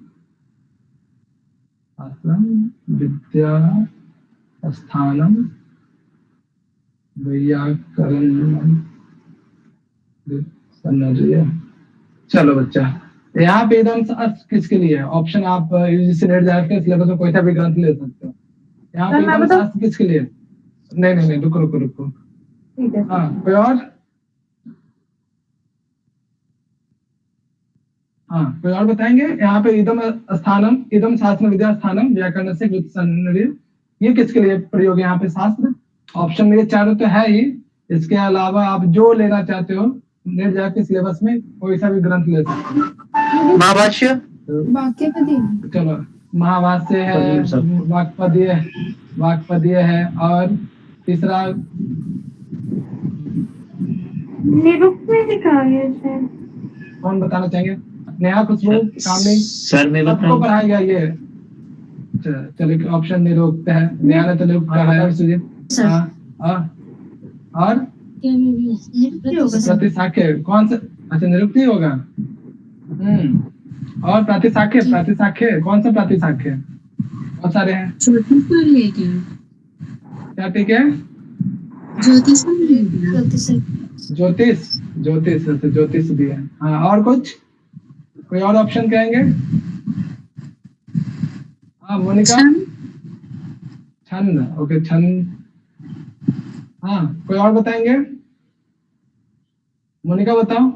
विद्या स्थानम वैयाकरणम। चलो बच्चा, यहाँ पे इदम शास्त्र किसके लिए है? ऑप्शन आप यूजीसी नेट जाकर सिलेबस में कोई सा भी ग्रंथ ले सकते हो। यहाँ पे इदम शास्त्र किसके लिए? नहीं रुको। ठीक है। हाँ कोई और? हाँ कोई और बताएंगे? यहाँ पे इदम स्थानम, इदम शास्त्र विद्या स्थानम व्याकरण से व्युत्पन्न, ये किसके लिए प्रयोग है यहाँ पे शास्त्र? ऑप्शन मेरे चारों तो है ही, इसके अलावा आप जो लेना चाहते हो नेट जाके सिलेबस में कोई सा भी ग्रंथ ले सकते हो। महाभाष्य, चलो महाभाष्य है, वाक्पदीय है, और तीसरा निरुक्त में लिखा है सर। कौन बताना चाहेंगे? नेहा, खुशबू, कामनी? सर मैं सबको बताऊं? पढ़ाया गया ये। चलो ऑप्शन निरुक्त है, नेहा ने तो निरुक्त कहा है। सुजीत? हाँ और प्रतिशाख्य कौन सा? अच्छा निरुक्त ही होगा। और प्रतिशाख्य कौन सा प्रतिशाख्य? बहुत सारे हैं। क्या ठीक है? ज्योतिष भी है। हाँ और कुछ? कोई और ऑप्शन कहेंगे? हाँ मोनिका? छंद, ओके छंद। हाँ कोई और बताएंगे? मोनिका बताओ।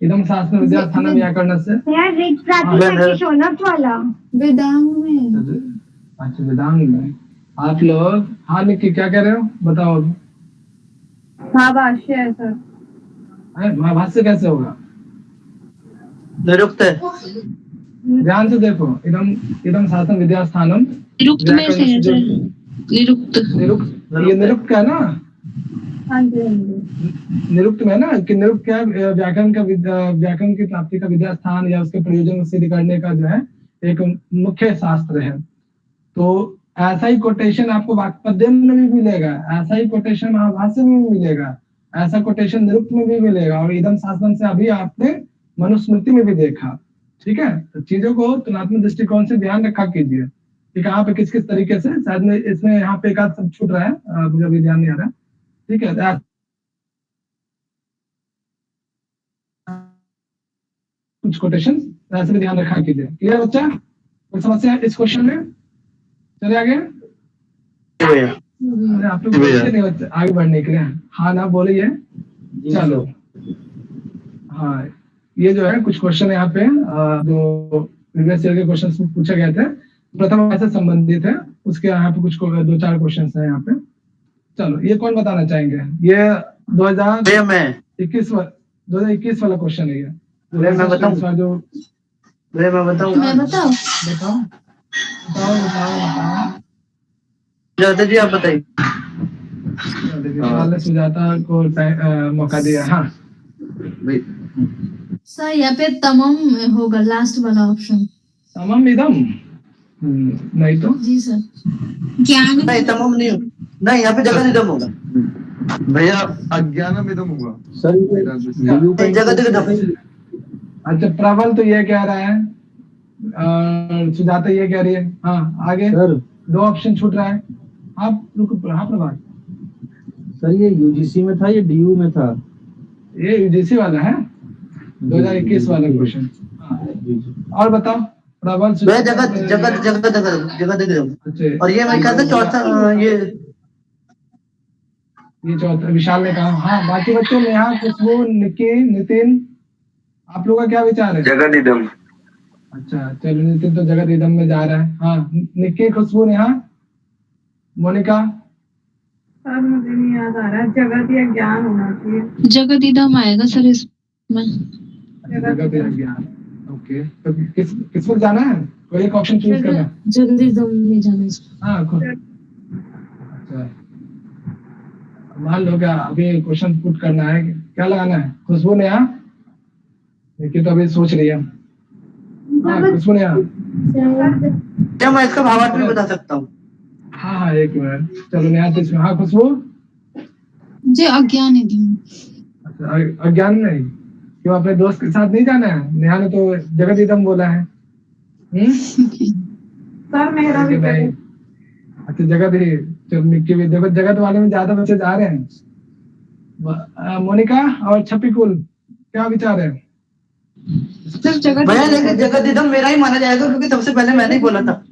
इदम शास्त्र विद्या स्थानम व्याकरण से यार ऋग प्रातिशाख्य शौनक वाला वेदांग में। अच्छा वेदांग में। आप लोग हाँ निक्की क्या कह रहे हो बताओ? महाभाष्य है सर। महाभाष्य कैसे होगा? निरुक्त है। ध्यान से देखो, इदम शास्त्र विद्या स्थानम निरुक्त में से है सर। निरुक्त ये निरुक्त का है ना? हाँ जी निरुक्त में ना कि निरुक्त क्या व्याकरण की प्राप्ति का विद्या स्थान या उसके प्रयोजन सिद्ध करने का जो है एक मुख्य शास्त्र है। तो ऐसा ही कोटेशन आपको वाक्पद्य में भी मिलेगा, ऐसा ही कोटेशन महाभाष्य में भी मिलेगा, ऐसा कोटेशन निरुक्त में भी मिलेगा, और इदम शास्त्रम से अभी आपने मनुस्मृति में भी देखा। ठीक है, तो चीजों को तुलनात्मक दृष्टिकोण से ध्यान रखा कीजिए कि कहाँ पे किस किस तरीके से, शायद में इसमें यहाँ पे एक आध सब छूट रहा है, मुझे अभी ध्यान नहीं आ रहा। ठीक है, कुछ कोटेशन ऐसे भी ध्यान रखा कीजिए। क्लियर बच्चा? कोई समस्या है इस क्वेश्चन में? चले आगे। अरे आप लोग नहीं बच्चे आगे बढ़ने के लिए हाँ ना बोलिए। चलो हाँ ये जो है कुछ क्वेश्चन यहाँ पे जो प्रीवियस ईयर के क्वेश्चन पूछे गए थे प्रथम से संबंधित है, उसके यहाँ पे कुछ 2-4 क्वेश्चन है यहाँ पे। चलो ये कौन बताना चाहेंगे? ये 2021 वाला क्वेश्चन है। ये मैं बताऊं? सुजाता जी आप बताइए। सुजाता को मौका दिया। हाँ सर यहाँ पे तमम होगा लास्ट वाला ऑप्शन। तमम इदम नहीं तो जी सर। ज्ञान नहीं तमम नहीं यहाँ पे जगह इदम होगा भैया। अज्ञानम इदम होगा सर। जगह। अच्छा प्रबल तो ये कह रहा है, सुजाता ये कह रही है। हाँ आगे सर 2 ऑप्शन छूट रहा है। आप रुको। हाँ प्रभात सर ये यूजीसी में था, ये डीयू में था। ये यूजीसी वाला है 2021 वाला क्वेश्चन। और बताओ प्रबल जगह। और ये मैं कहता चौथा ये चौथा विशाल ने कहा। हाँ बाकी बच्चों नेहा, खुशबू, निकी, नितिन, आप लोगों का क्या विचार है? जगत इदम। अच्छा चलो, नितिन तो जगत इदम में जा रहा है। हाँ निक्की, खुशबू, नेहा, मोनिका। सर मुझे नहीं याद आ रहा है, जगत या ज्ञान होना चाहिए। जगत इदम आएगा सर इसमें। जगत या ज्ञान, ओके। तो किस पर जाना है? कोई एक ऑप्शन चूज करना है। जगत इदम में जाना है। हाँ अच्छा, मान लो क्या अभी क्वेश्चन पुट करना है, क्या लगाना है? खुशबू, नेहा, निक्की तो अभी सोच रही है। हाँ खुशबू, नेहा। क्या मैं इसका भावार्थ भी बता सकता हूँ? हाँ एक मिनट, चलो नेहा तो इसमें। हाँ खुशबू। जी अज्ञान इदम। अच्छा अज्ञान नहीं, क्यों अपने दोस्त के साथ नहीं जाना है? नेहा ने तो जगत इदम बोला है। सर मेरा भी नहीं, अच्छा जगत ही। चलो निक्की भी देखो, जगत वाले में ज्यादा बच्चे जा रहे हैं। मोनिका और छप्पीकुल, क्या विचार है? भैया लेकिन जगत इदम मेरा ही माना जाएगा, क्योंकि सबसे पहले मैंने ही बोला था।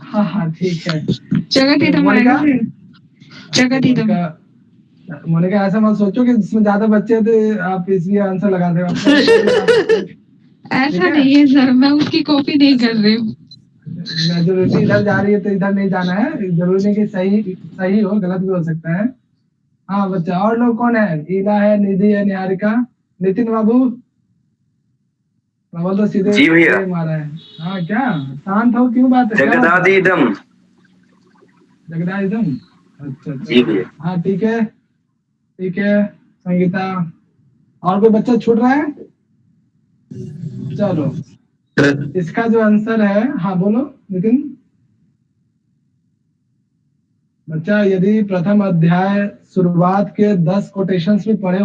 हाँ ठीक है, जगत इदम आएगा फिर। जगत इदम। मोनिका ऐसा मत सोचो कि जिसमें ज्यादा बच्चे थे आप इसलिए आंसर लगा दे। ऐसा नहीं है सर, मैं उसकी कॉपी नहीं कर रही हूँ। मेजोरिटी इधर जा रही है तो इधर नहीं जाना है। जरूरी नहीं कि सही हो, गलत भी हो सकता है। हाँ बच्चा, और लोग कौन है? ईला है, निधि है, निहारिका, नितिन बाबू। प्रबल तो सीधे जी भैया। मारा है। हाँ क्या शांत हो, क्यों बात है? जगदादि इदम। जगदादिदम, अच्छा जी भैया। हाँ ठीक है ठीक है। संगीता, और कोई बच्चा छूट रहा है? चलो इसका जो आंसर है, हाँ बोलो नितिन। बच्चा यदि प्रथम अध्याय शुरुआत के 10 कोटेशंस भी पढ़े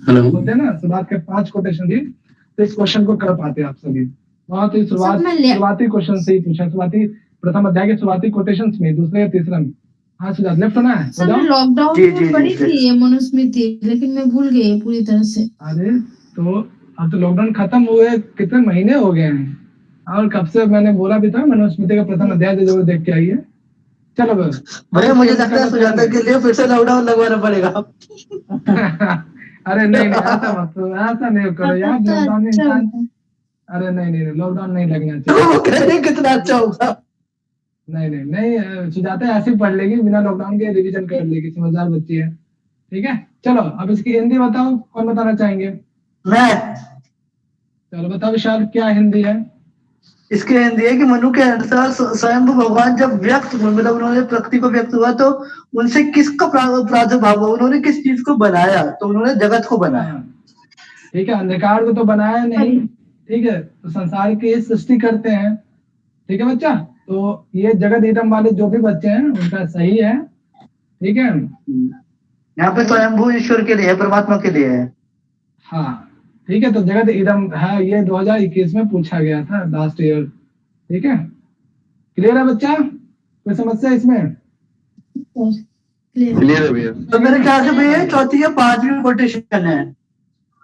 होते ना, शुरुआत के 5 कोटेशन भी, तो इस क्वेश्चन को कर पाते आप सभी। बहुत ही शुरुआती क्वेश्चन से ही पूछा, शुरुआती प्रथम अध्याय के शुरुआती कोटेशंस में, दूसरे या तीसरे में। हाँ सुजात, लेफ्ट होना है। सर लॉकडाउन में पढ़ी थी ये मनुस्मृति, लेकिन मैं भूल गई पूरी तरह से। अरे तो अब तो लॉकडाउन खत्म हुए कितने महीने हो गए हैं, और कब से मैंने बोला भी था मनुस्मृति का प्रथम अध्याय जरूर देख के आइए। चलो भैया मुझे लगता है सुजाता के लिए फिर से लॉकडाउन लगवाना पड़ेगा। अरे नहीं ऐसा नहीं करो यार, लॉकडाउन में इंसान, अरे नहीं लॉकडाउन नहीं लगना चाहिए। कितना अच्छा होगा। नहीं सुजाता ऐसे पढ़ लेगी, बिना लॉकडाउन के रिवीजन कर लेगी, समझदार बच्ची है। ठीक है चलो, अब इसकी हिंदी बताओ, कौन बताना चाहेंगे? मैं। चलो बताओ विशाल, क्या हिंदी है? इसके हिंदी है कि मनु के अनुसार स्वयं भगवान जब व्यक्त हुए, मतलब उन्होंने प्रकृति को व्यक्त हुआ, तो उनसे किसका प्रादुर्भाव हुआ? उन्होंने किस चीज को बनाया? तो उन्होंने जगत को बनाया। ठीक है, अंधकार को तो बनाया नहीं, ठीक है, तो संसार की सृष्टि करते हैं। ठीक है बच्चा, तो ये जगत इदम वाले जो भी बच्चे हैं उनका सही है। ठीक है, यहाँ पे स्वयंभू ईश्वर के लिए है, परमात्मा के लिए है। हाँ ठीक है, तो जगत इदम है, ये 2021 में पूछा गया था, लास्ट ईयर। ठीक है, क्लियर है बच्चा? कोई समस्या इसमें? क्लियर है भैया। तो मेरे ख्याल से भैया चौथी या पांचवी कोटेशन है।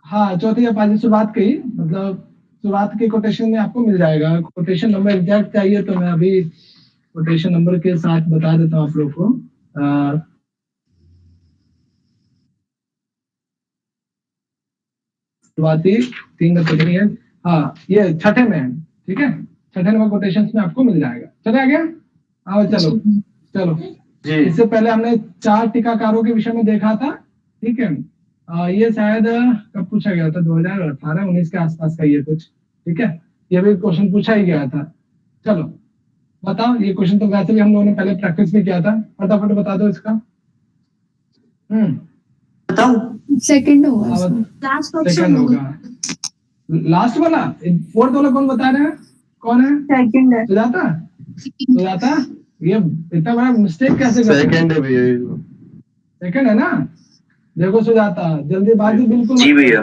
हाँ चौथी या पांचवी शुरुआत की, मतलब शुरुआत के कोटेशन में आपको मिल जाएगा। कोटेशन नंबर एग्जैक्ट चाहिए तो मैं अभी कोटेशन नंबर के साथ बता देता हूँ आप लोग को। शुरुआती 3 है, हाँ ये छठे में है। ठीक है, छठे नंबर कोटेशन में आपको मिल जाएगा। चला गया? आओ चलो इससे पहले हमने 4 टीकाकारों के विषय में देखा था। ठीक है, ये शायद कब पूछा गया था? 2018-19 के आसपास का ये कुछ। ठीक है, ये भी क्वेश्चन पूछा ही गया था। चलो बताओ, ये क्वेश्चन तो वैसे भी हम लोगों ने पहले प्रैक्टिस भी किया था, फटाफट बता दो इसका। बताऊं? सेकंड होगा, लास्ट ऑप्शन होगा। लास्ट वाला, फोर्थ वाला कौन बता रहे हैं? कौन है? सेकंड है। सुजाता ये इतना बड़ा मिस्टेक कैसे कर? सेकंड है भैया। सेकंड है ना? देखो सुजाता, जल्दीबाजी बिल्कुल जी भैया।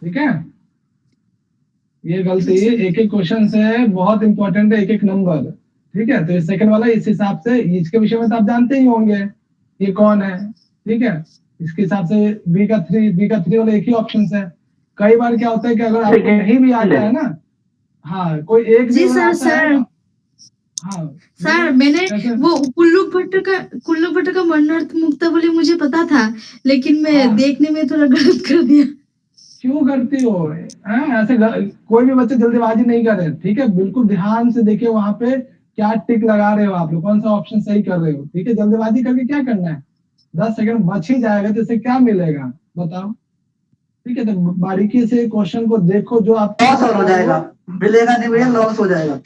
ठीक है, ये गलती एक क्वेश्चन से बहुत इंपॉर्टेंट है, एक नंबर। ठीक है, तो ये सेकंड वाला इस हिसाब से, इसके विषय में तो आप जानते ही होंगे ये कौन है। ठीक है, इसके हिसाब से बी का 3 वाला एक ही ऑप्शन है। कई बार क्या होता है कि अगर आपको नहीं भी आता है ना, हाँ कोई एक जी सर हाँ सर मैंने कैसे? वो कुल्लू भट्ट का मन्नर्थ मुक्तावली मुझे पता था, लेकिन मैं हाँ। देखने में थोड़ा गलत कर दिया। क्यों करती हो ऐसे कोई भी बच्चे जल्दीबाजी नहीं करे, ठीक है, बिल्कुल ध्यान से देखिए वहां पे क्या टिक लगा रहे हो आप लोग, कौन सा ऑप्शन सही कर रहे हो, ठीक है, जल्दीबाजी करके क्या करना है, 10 सेकंड बच ही जाएगा तो इससे क्या मिलेगा बताओ, ठीक है, तो बारीकी से क्वेश्चन को देखो जो आप लॉस हो जाएगा, मिलेगा नहीं भैया, लॉस हो जाएगा।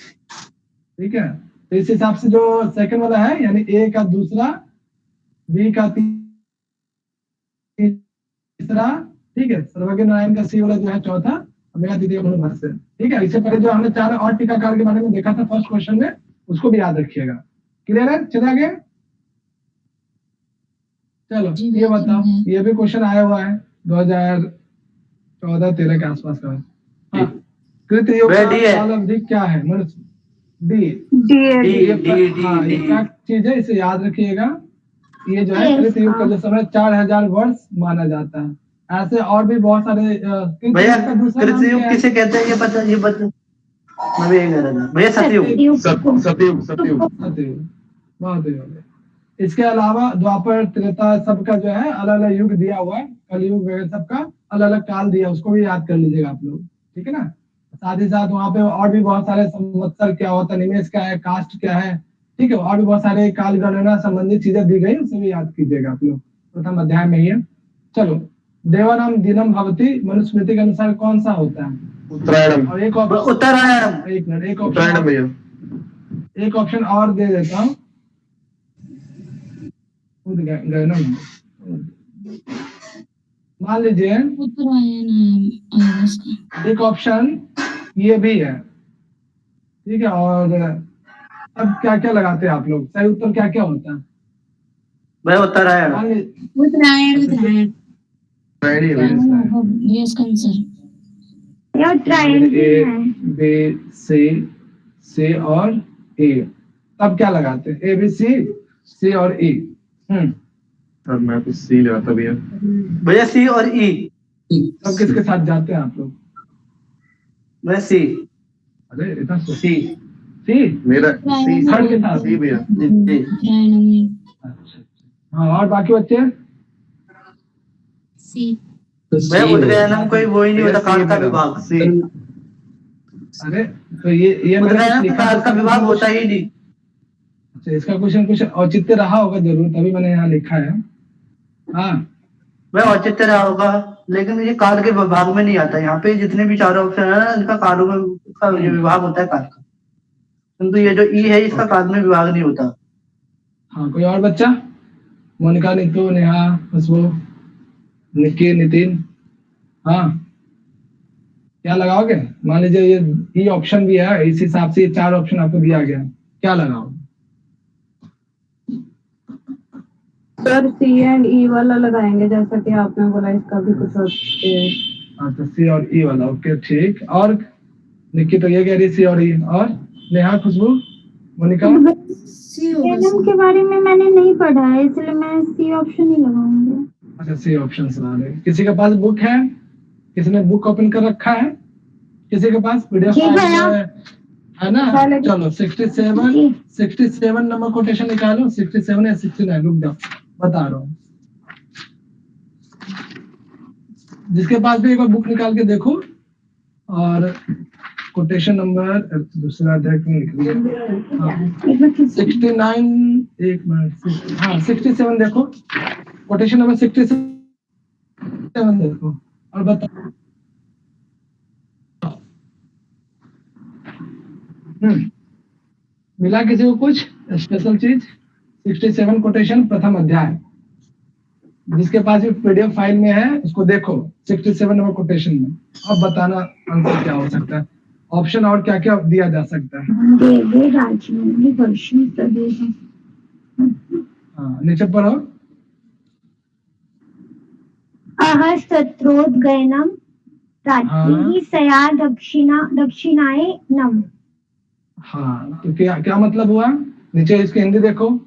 ठीक है, तो इस हिसाब से जो सेकंड वाला है यानी ए का दूसरा, बी का तीसरा, ठीक है, सर्वज्ञ नारायण का सी वाला जो है चौथा, और मेरा द्वितीय मनुभाष्य, ठीक है। इससे पहले जो हमने 4 और टीकाकार के बारे में देखा था फर्स्ट क्वेश्चन में, उसको भी याद रखिएगा। क्लियर है, चला गया। चलो ये बताओ, ये भी क्वेश्चन आया हुआ है 2014-13 के आसपास का। हाँ, कृत योग का काल अवधि क्या है मनुष्य? डी। हाँ, ये क्या चीज है, इसे याद रखिएगा। ये जो है कृत युग का जो समय 4000 वर्ष माना जाता है। ऐसे और भी बहुत सारे भैया कृत युग किसे कहते हैं ये बता मैं भी यही कह रहा था भैया। सतयुग। बहुत ही इसके अलावा द्वापर त्रेता सबका जो है अलग अलग युग दिया हुआ है, कलयुग वगैरह सबका अलग अलग काल दिया, उसको भी याद कर लीजिएगा आप लोग, ठीक है ना। साथ ही साथ वहाँ पे और भी बहुत सारे संवत्सर क्या होता है, निमेष क्या है, कास्ट क्या है, ठीक है, और भी बहुत सारे काल गणना संबंधित चीजें दी गई, उसे भी याद कीजिएगा आप लोग, प्रथम अध्याय में ही है। चलो, देवानाम दिनम भवति मनुस्मृति के अनुसार कौन सा होता है? उत्तरायण। और एक उत्तरायण। एक मिनट, एक ऑप्शन और दे देता हूँ, मान लीजिए एक ऑप्शन ये भी है, ठीक है, और अब क्या क्या लगाते हैं आप लोग, सही उत्तर क्या क्या होता है? भाई उत्तरायण। बी सी और ए, तब क्या लगाते हैं? ए बी सी और ई। मैं तो सी लगाता भैया सी और ई। सब किसके साथ जाते हैं आप लोग? मैं सी। अरे इतना सी मेरा सी सर के साथ सी भैया। अच्छा, हाँ, और बाकी बच्चे? भैया उदगयनम कोई वो ही नहीं होता, काल का विभाग। सी। अरे तो ये उदगयनम काल का विभाग होता ही नहीं। अच्छा, इसका कुछ औचित्य रहा होगा जरूर, तभी मैंने यहाँ लिखा है। हाँ, वह औचित्य रहा होगा, लेकिन ये काल के विभाग में नहीं आता। यहाँ पे जितने भी चारों ऑप्शन है ना, इनका कालों का जो विभाग होता है काल का, किंतु ये जो ई है इसका काल में विभाग नहीं होता। हाँ, कोई और बच्चा? मोनिका, नीतू, नेहा, खुशबू, निक्की, नितिन, हाँ, क्या लगाओगे? मान लीजिए ये ई ऑप्शन भी है, इस हिसाब से ये 4 ऑप्शन आपको दिया गया, क्या लगाओगे? सर सी एंड ई वाला लगाएंगे, जैसा कि आपने बोला, इसका भी कुछ अच्छा, सी और ई वाला, ओके, ठीक। और निक्की तो ये कह रही सी और ई, और नेहा, खुशबू, मोनिका? के बारे में मैंने नहीं पढ़ा है, इसलिए मैं सी ऑप्शन ही लगाऊंगी। अच्छा, सी ऑप्शन सुना दे। किसी के पास बुक है? किसी ने बुक ओपन कर रखा है? किसी के पास पीडीएफ है ना? चलो 67 नंबर कोटेशन निकालो, 67 या 69, रुक जाओ बता रहा हूँ। जिसके पास भी एक बार बुक निकाल के देखो, और कोटेशन नंबर दूसरा अध्याय क्यों लिख दिया? 69, एक मिनट, हाँ 67 देखो, कोटेशन नंबर 67 देखो और बताओ। मिला किसी को कुछ स्पेशल चीज? 67 कोटेशन प्रथम अध्याय, जिसके पास भी पीडीएफ फाइल में है उसको देखो, 67 नंबर कोटेशन में। अब बताना आंसर क्या हो सकता है, ऑप्शन और क्या क्या दिया जा सकता है। हाँ, नीचे पढ़ो। अहस्तत्रोद्गयनम रात्रि सया दक्षिणाए नम। हाँ, तो क्या मतलब हुआ? नीचे इसकी हिंदी देखो,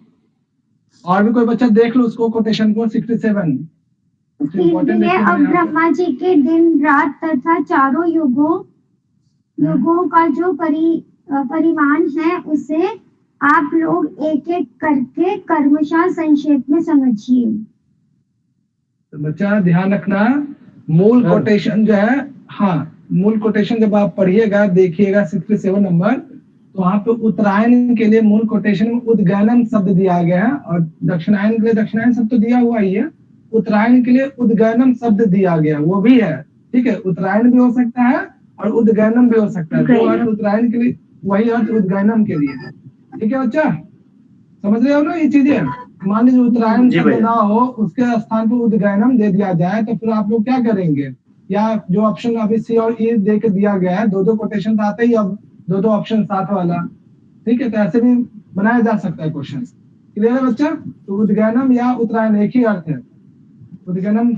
और भी कोई बच्चा देख लो उसको, कोटेशन को 67। अब ब्रह्मा जी के दिन रात तथा चारों युगों का जो परिमाण है उसे आप लोग एक एक करके कर्मशः संक्षेप में समझिए। तो बच्चा ध्यान रखना, मूल कोटेशन जो है, हाँ मूल कोटेशन जब आप पढ़िएगा देखिएगा 67 नंबर, तो वहां पे उत्तरायण के लिए मूल कोटेशन में उद्गैनम शब्द दिया गया है, और दक्षिणायन के लिए दक्षिणायन शब्द तो दिया हुआ ही है, उत्तरायण के लिए उद्गैनम शब्द दिया गया वो भी है। ठीक है, उत्तरायण भी हो सकता है और उद्गैनम भी हो सकता है। जो अर्थ उत्तरायण के लिए वही अर्थ उद्गैनम के लिए। ठीक है बच्चा, समझ रहे हो ना ये चीजें? मान लीजिए उत्तरायण शब्द ना हो, उसके स्थान पर उद्गैनम दे दिया जाए, तो फिर आप लोग क्या करेंगे? या जो ऑप्शन अभी सी और ई दे के दिया गया है, दो क्वोटेशन आते ही, अब दो ऑप्शन साथ वाला। ठीक है, तो ऐसे भी बनाया जा सकता है क्वेश्चन। क्लियर है बच्चा? तो उद्गैनम या उत्तरायण एक ही अर्थ है। उद्गैनम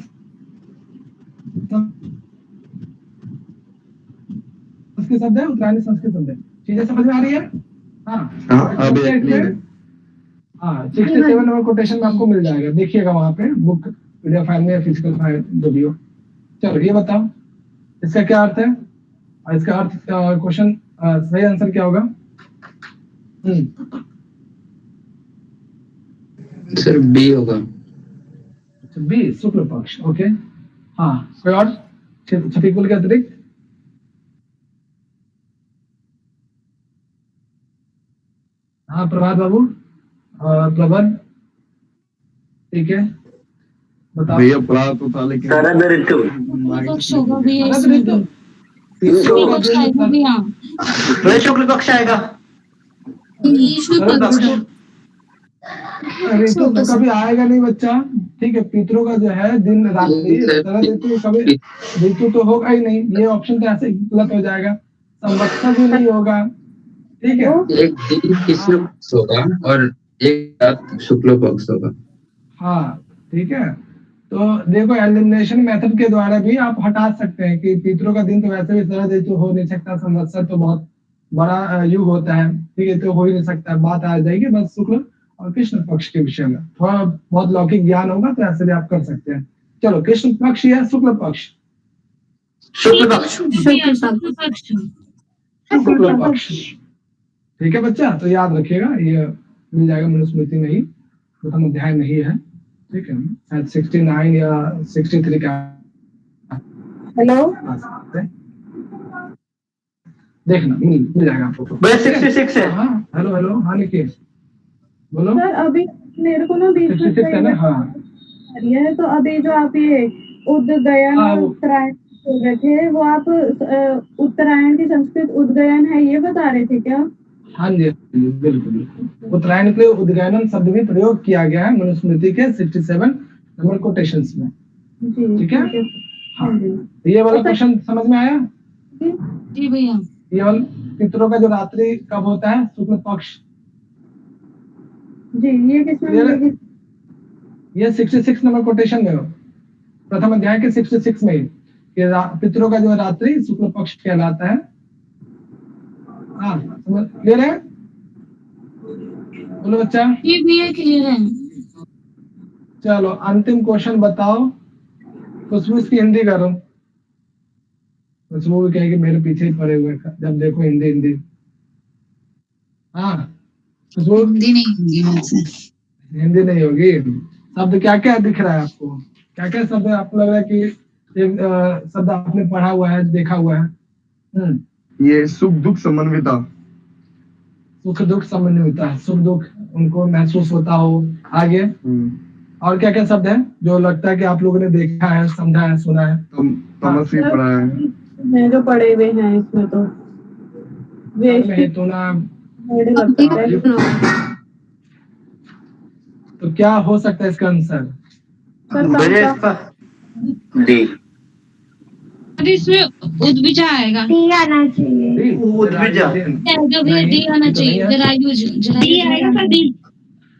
संस्कृत शब्द है, उत्तरायण संस्कृत शब्द है। चीजें समझ में आ रही है? हाँ 67 नंबर कोटेशन में आपको मिल जाएगा, देखिएगा वहां पे बुक पीडीएफ फाइल में या फिजिकल फाइल जो भी हो। चलो ये बताओ इसका क्या अर्थ है, और इसका अर्थ क्वेश्चन सही आंसर क्या होगा? सर बी होगा। बी शुक्ल पक्ष। ओके, हाँ कोई और क्षतिपूर्ति के अतिरिक्त? हाँ प्रभात बाबू, प्रबल, ठीक है बताओ। भैया पढ़ा तो था लेकिन शरद ऋतु शुक्ल पक्ष आएगा। ऋतु तो कभी आएगा नहीं बच्चा। ठीक है, पितरों का जो है दिन रात्रि, शरद ऋतु कभी ऋतु तो होगा ही नहीं, ये ऑप्शन तो ऐसे गलत हो जाएगा। संवत्सर भी नहीं होगा। ठीक है, एक दिन कृष्ण पक्ष होगा और एक रात शुक्ल पक्ष होगा। हाँ ठीक है, तो देखो एलिमिनेशन मेथड के द्वारा भी आप हटा सकते हैं कि पितरों का दिन तो वैसे भी शरद ऋतु हो नहीं सकता, संवत्सर तो बहुत बड़ा युग होता है। ठीक है, तो हो ही नहीं सकता, बात आ जाएगी बस शुक्ल और कृष्ण पक्ष के विषय में। थोड़ा बहुत लौकिक ज्ञान होगा तो ऐसे भी आप कर सकते हैं। चलो कृष्ण पक्ष या शुक्ल पक्ष? शुक्ल पक्ष। शुक्ल पक्ष। ठीक है बच्चा, तो याद रखिएगा, ये मिल जाएगा मनुस्मृति में ही, प्रथम अध्याय में ही है। ठीक है, शायद 69 या 63 का। हेलो देखना मिल जाएगा आपको। 66 है। हाँ हेलो हेलो, हाँ लिखिए, बोलो। सर अभी मेरे को ना बीच में 66 है ना? हाँ है, तो अभी जो आप ये उद्गयन और उत्तरायण बोल रहे थे, वो आप उत्तरायण की संस्कृत उद्गयन है ये बता रहे थे क्या? हाँ जी बिल्कुल। उत्तरायण के लिए उद्गयनम शब्द भी प्रयोग किया गया है मनुस्मृति के 67 नंबर कोटेशंस में। ठीक है, हाँ ये वाला क्वेश्चन समझ में आया? जी भैया। ये वाला पितरों का जो रात्रि कब होता है? शुक्ल पक्ष। जी ये किसमें? ये 66 नंबर कोटेशन में हो, प्रथम अध्याय के 66 में ही, पितरों का जो रात्रि शुक्ल पक्ष कहलाता है। हाँ क्लियर है? बोलो बच्चा। जी भैया क्लियर है। चलो अंतिम क्वेश्चन बताओ। खुशबू इसकी हिंदी करो। खुशबू भी कहेगी मेरे पीछे ही पड़े हुए, जब देखो हिंदी हिंदी। हाँ खुशबू हिंदी नहीं, हिंदी नहीं होगी। शब्द क्या क्या दिख रहा है आपको? क्या क्या शब्द आपको लग रहा है कि एक शब्द आपने पढ़ा हुआ है, देखा हुआ है? ये सुख दुख समन्विता। सुख दुख समन्विता, सुख दुख उनको महसूस होता हो। आगे और क्या क्या शब्द है जो लगता है कि आप लोगों ने देखा है, समझा है, सुना है? तमस भी पढ़ा है जो पढ़े हुए हैं इसमें तो तो क्या हो सकता है इसका आंसर? डी। इसमें उद्भिजा आएगा। डी आना चाहिए। उद्भिजा डी आना चाहिए। जरायुज आएगा का डी?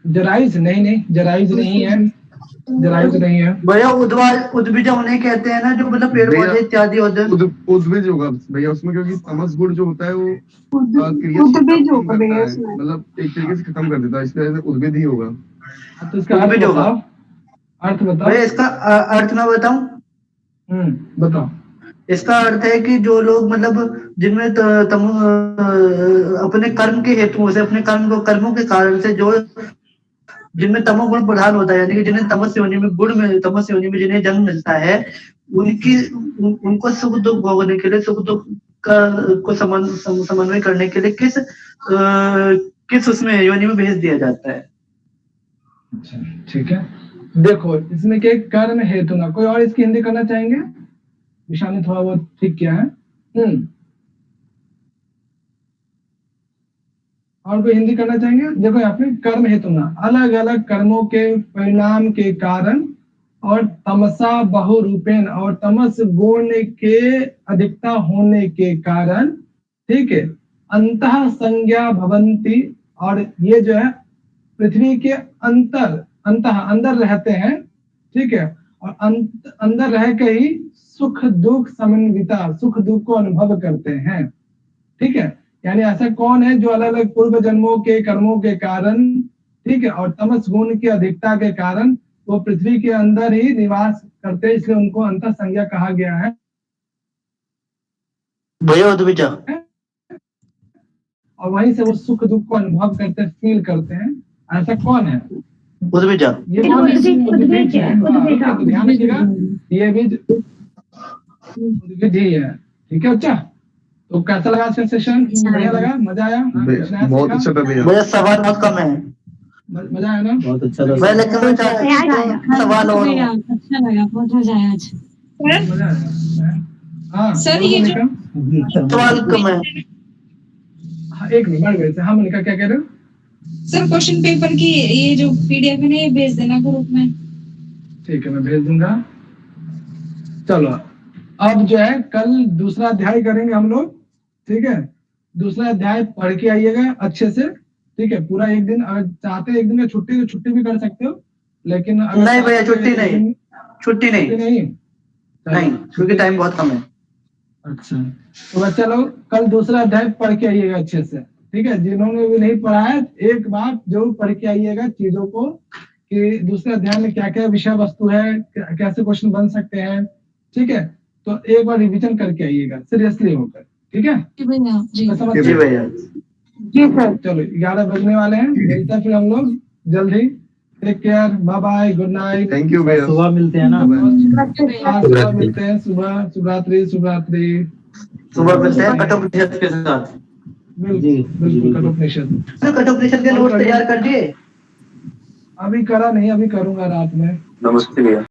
जरायुज नहीं, जरायुज नहीं है, जरायुज नहीं है भैया। उद्भिजा उन्हें कहते हैं ना जो मतलब पेड़ पौधे इत्यादि होते हैं। उद्भिज होगा भैया उसमें, क्योंकि तमस गुण जो होता है वो उद्भिज होगा भैया, मतलब एक तरीके से खत्म कर देता है, इसलिए उद्भिद ही होगा। तो इसका अर्थ बताओ। भैया इसका अर्थ मैं बताऊं? बताओ। इसका अर्थ है कि जो लोग मतलब जिनमें अपने कर्म के हेतुओं से, अपने कर्मों के कारण से जो जिनमें तमोगुण प्रधान होता है, यानी कि जिन्हें तमस योनि में जिन्हें जन्म मिलता है, उनको सुख दुख भोगने के लिए, सुख दुख को समन्वय करने के लिए किस उसमें योनि में भेज दिया जाता है। अच्छा ठीक है, देखो इसमें क्या कर्म हेतु ना, कोई और इसकी हिंदी करना चाहेंगे? विशाल ने थोड़ा बहुत ठीक किया है। और कोई हिंदी करना चाहेंगे? देखो यहाँ पे कर्म हेतु ना, अलग अलग कर्मों के परिणाम के कारण और तमसा बहुरूपेण, और तमस गुण के अधिकता होने के कारण, ठीक है, अंतः संज्ञा भवंती, और ये जो है पृथ्वी के अंदर रहते हैं, ठीक है, और अंदर रह के ही सुख दुख समन्विता, सुख दुख को अनुभव करते हैं, ठीक है। यानी ऐसा कौन है जो अलग अलग पूर्व जन्मों के कर्मों के कारण, ठीक है, और तमस गुण की अधिकता के कारण वो पृथ्वी के अंदर ही निवास करते हैं, इसलिए उनको अंतः संज्ञा कहा गया है। और वहीं से वो सुख दुख को अनुभव करते, फील करते हैं। ऐसा कौन है? उद्भिजा। ये कौन है? ध्यान रखिएगा, ये भी उद्भिज ही है, ठीक है बच्चा। तो कैसा लगा इसका सेशन? बढ़िया लगा? मजा आया? बहुत अच्छा था भैया। भैया सवाल बहुत कम है। मजा आया ना? बहुत अच्छा था सवाल और अच्छा लगा, बहुत मजा आया आज। मजा आया। हाँ सर, ये जो सवाल कम है। हाँ, एक मिनट बढ़ गए थे। हाँ मोनिका क्या कह रहे हो? सर क्वेश्चन पेपर की ये जो पीडीएफ है ना, ये भेज देना ग्रुप में। ठीक है, मैं भेज दूंगा। चलो अब जो है कल दूसरा अध्याय करेंगे हम लोग, ठीक है। दूसरा अध्याय पढ़ के आइएगा अच्छे से, ठीक है। पूरा एक दिन, अगर चाहते एक दिन का छुट्टी तो छुट्टी भी कर सकते हो, लेकिन नहीं भैया छुट्टी नहीं, क्योंकि टाइम बहुत कम है। अच्छा, तो बच्चा लोग कल दूसरा अध्याय पढ़ के आइएगा अच्छे से, ठीक है। जिन्होंने भी नहीं पढ़ा है एक बार जरूर पढ़ के आइएगा चीजों को, कि दूसरे अध्याय में क्या क्या विषय वस्तु है, कैसे क्वेश्चन बन सकते हैं, ठीक है। तो एक बार रिवीजन करके आइएगा सीरियसली होकर, ठीक है। जी भैया जी भैया जी सर। चलो 11 बजने वाले हैं, मिलते हैं फिर हम लोग जल्दी। Take care, bye bye, good night. Thank you भैया। सुबह मिलते हैं ना। सुबह मिलते हैं, सुबह शुभरात्रि। सुबह मिलते हैं कठोपनिषद के साथ। बिल्कुल कठोपनिषद। कठोपनिषद के नोट तैयार कर दिए? अभी करा नहीं, अभी करूंगा रात में। नमस्ते भैया।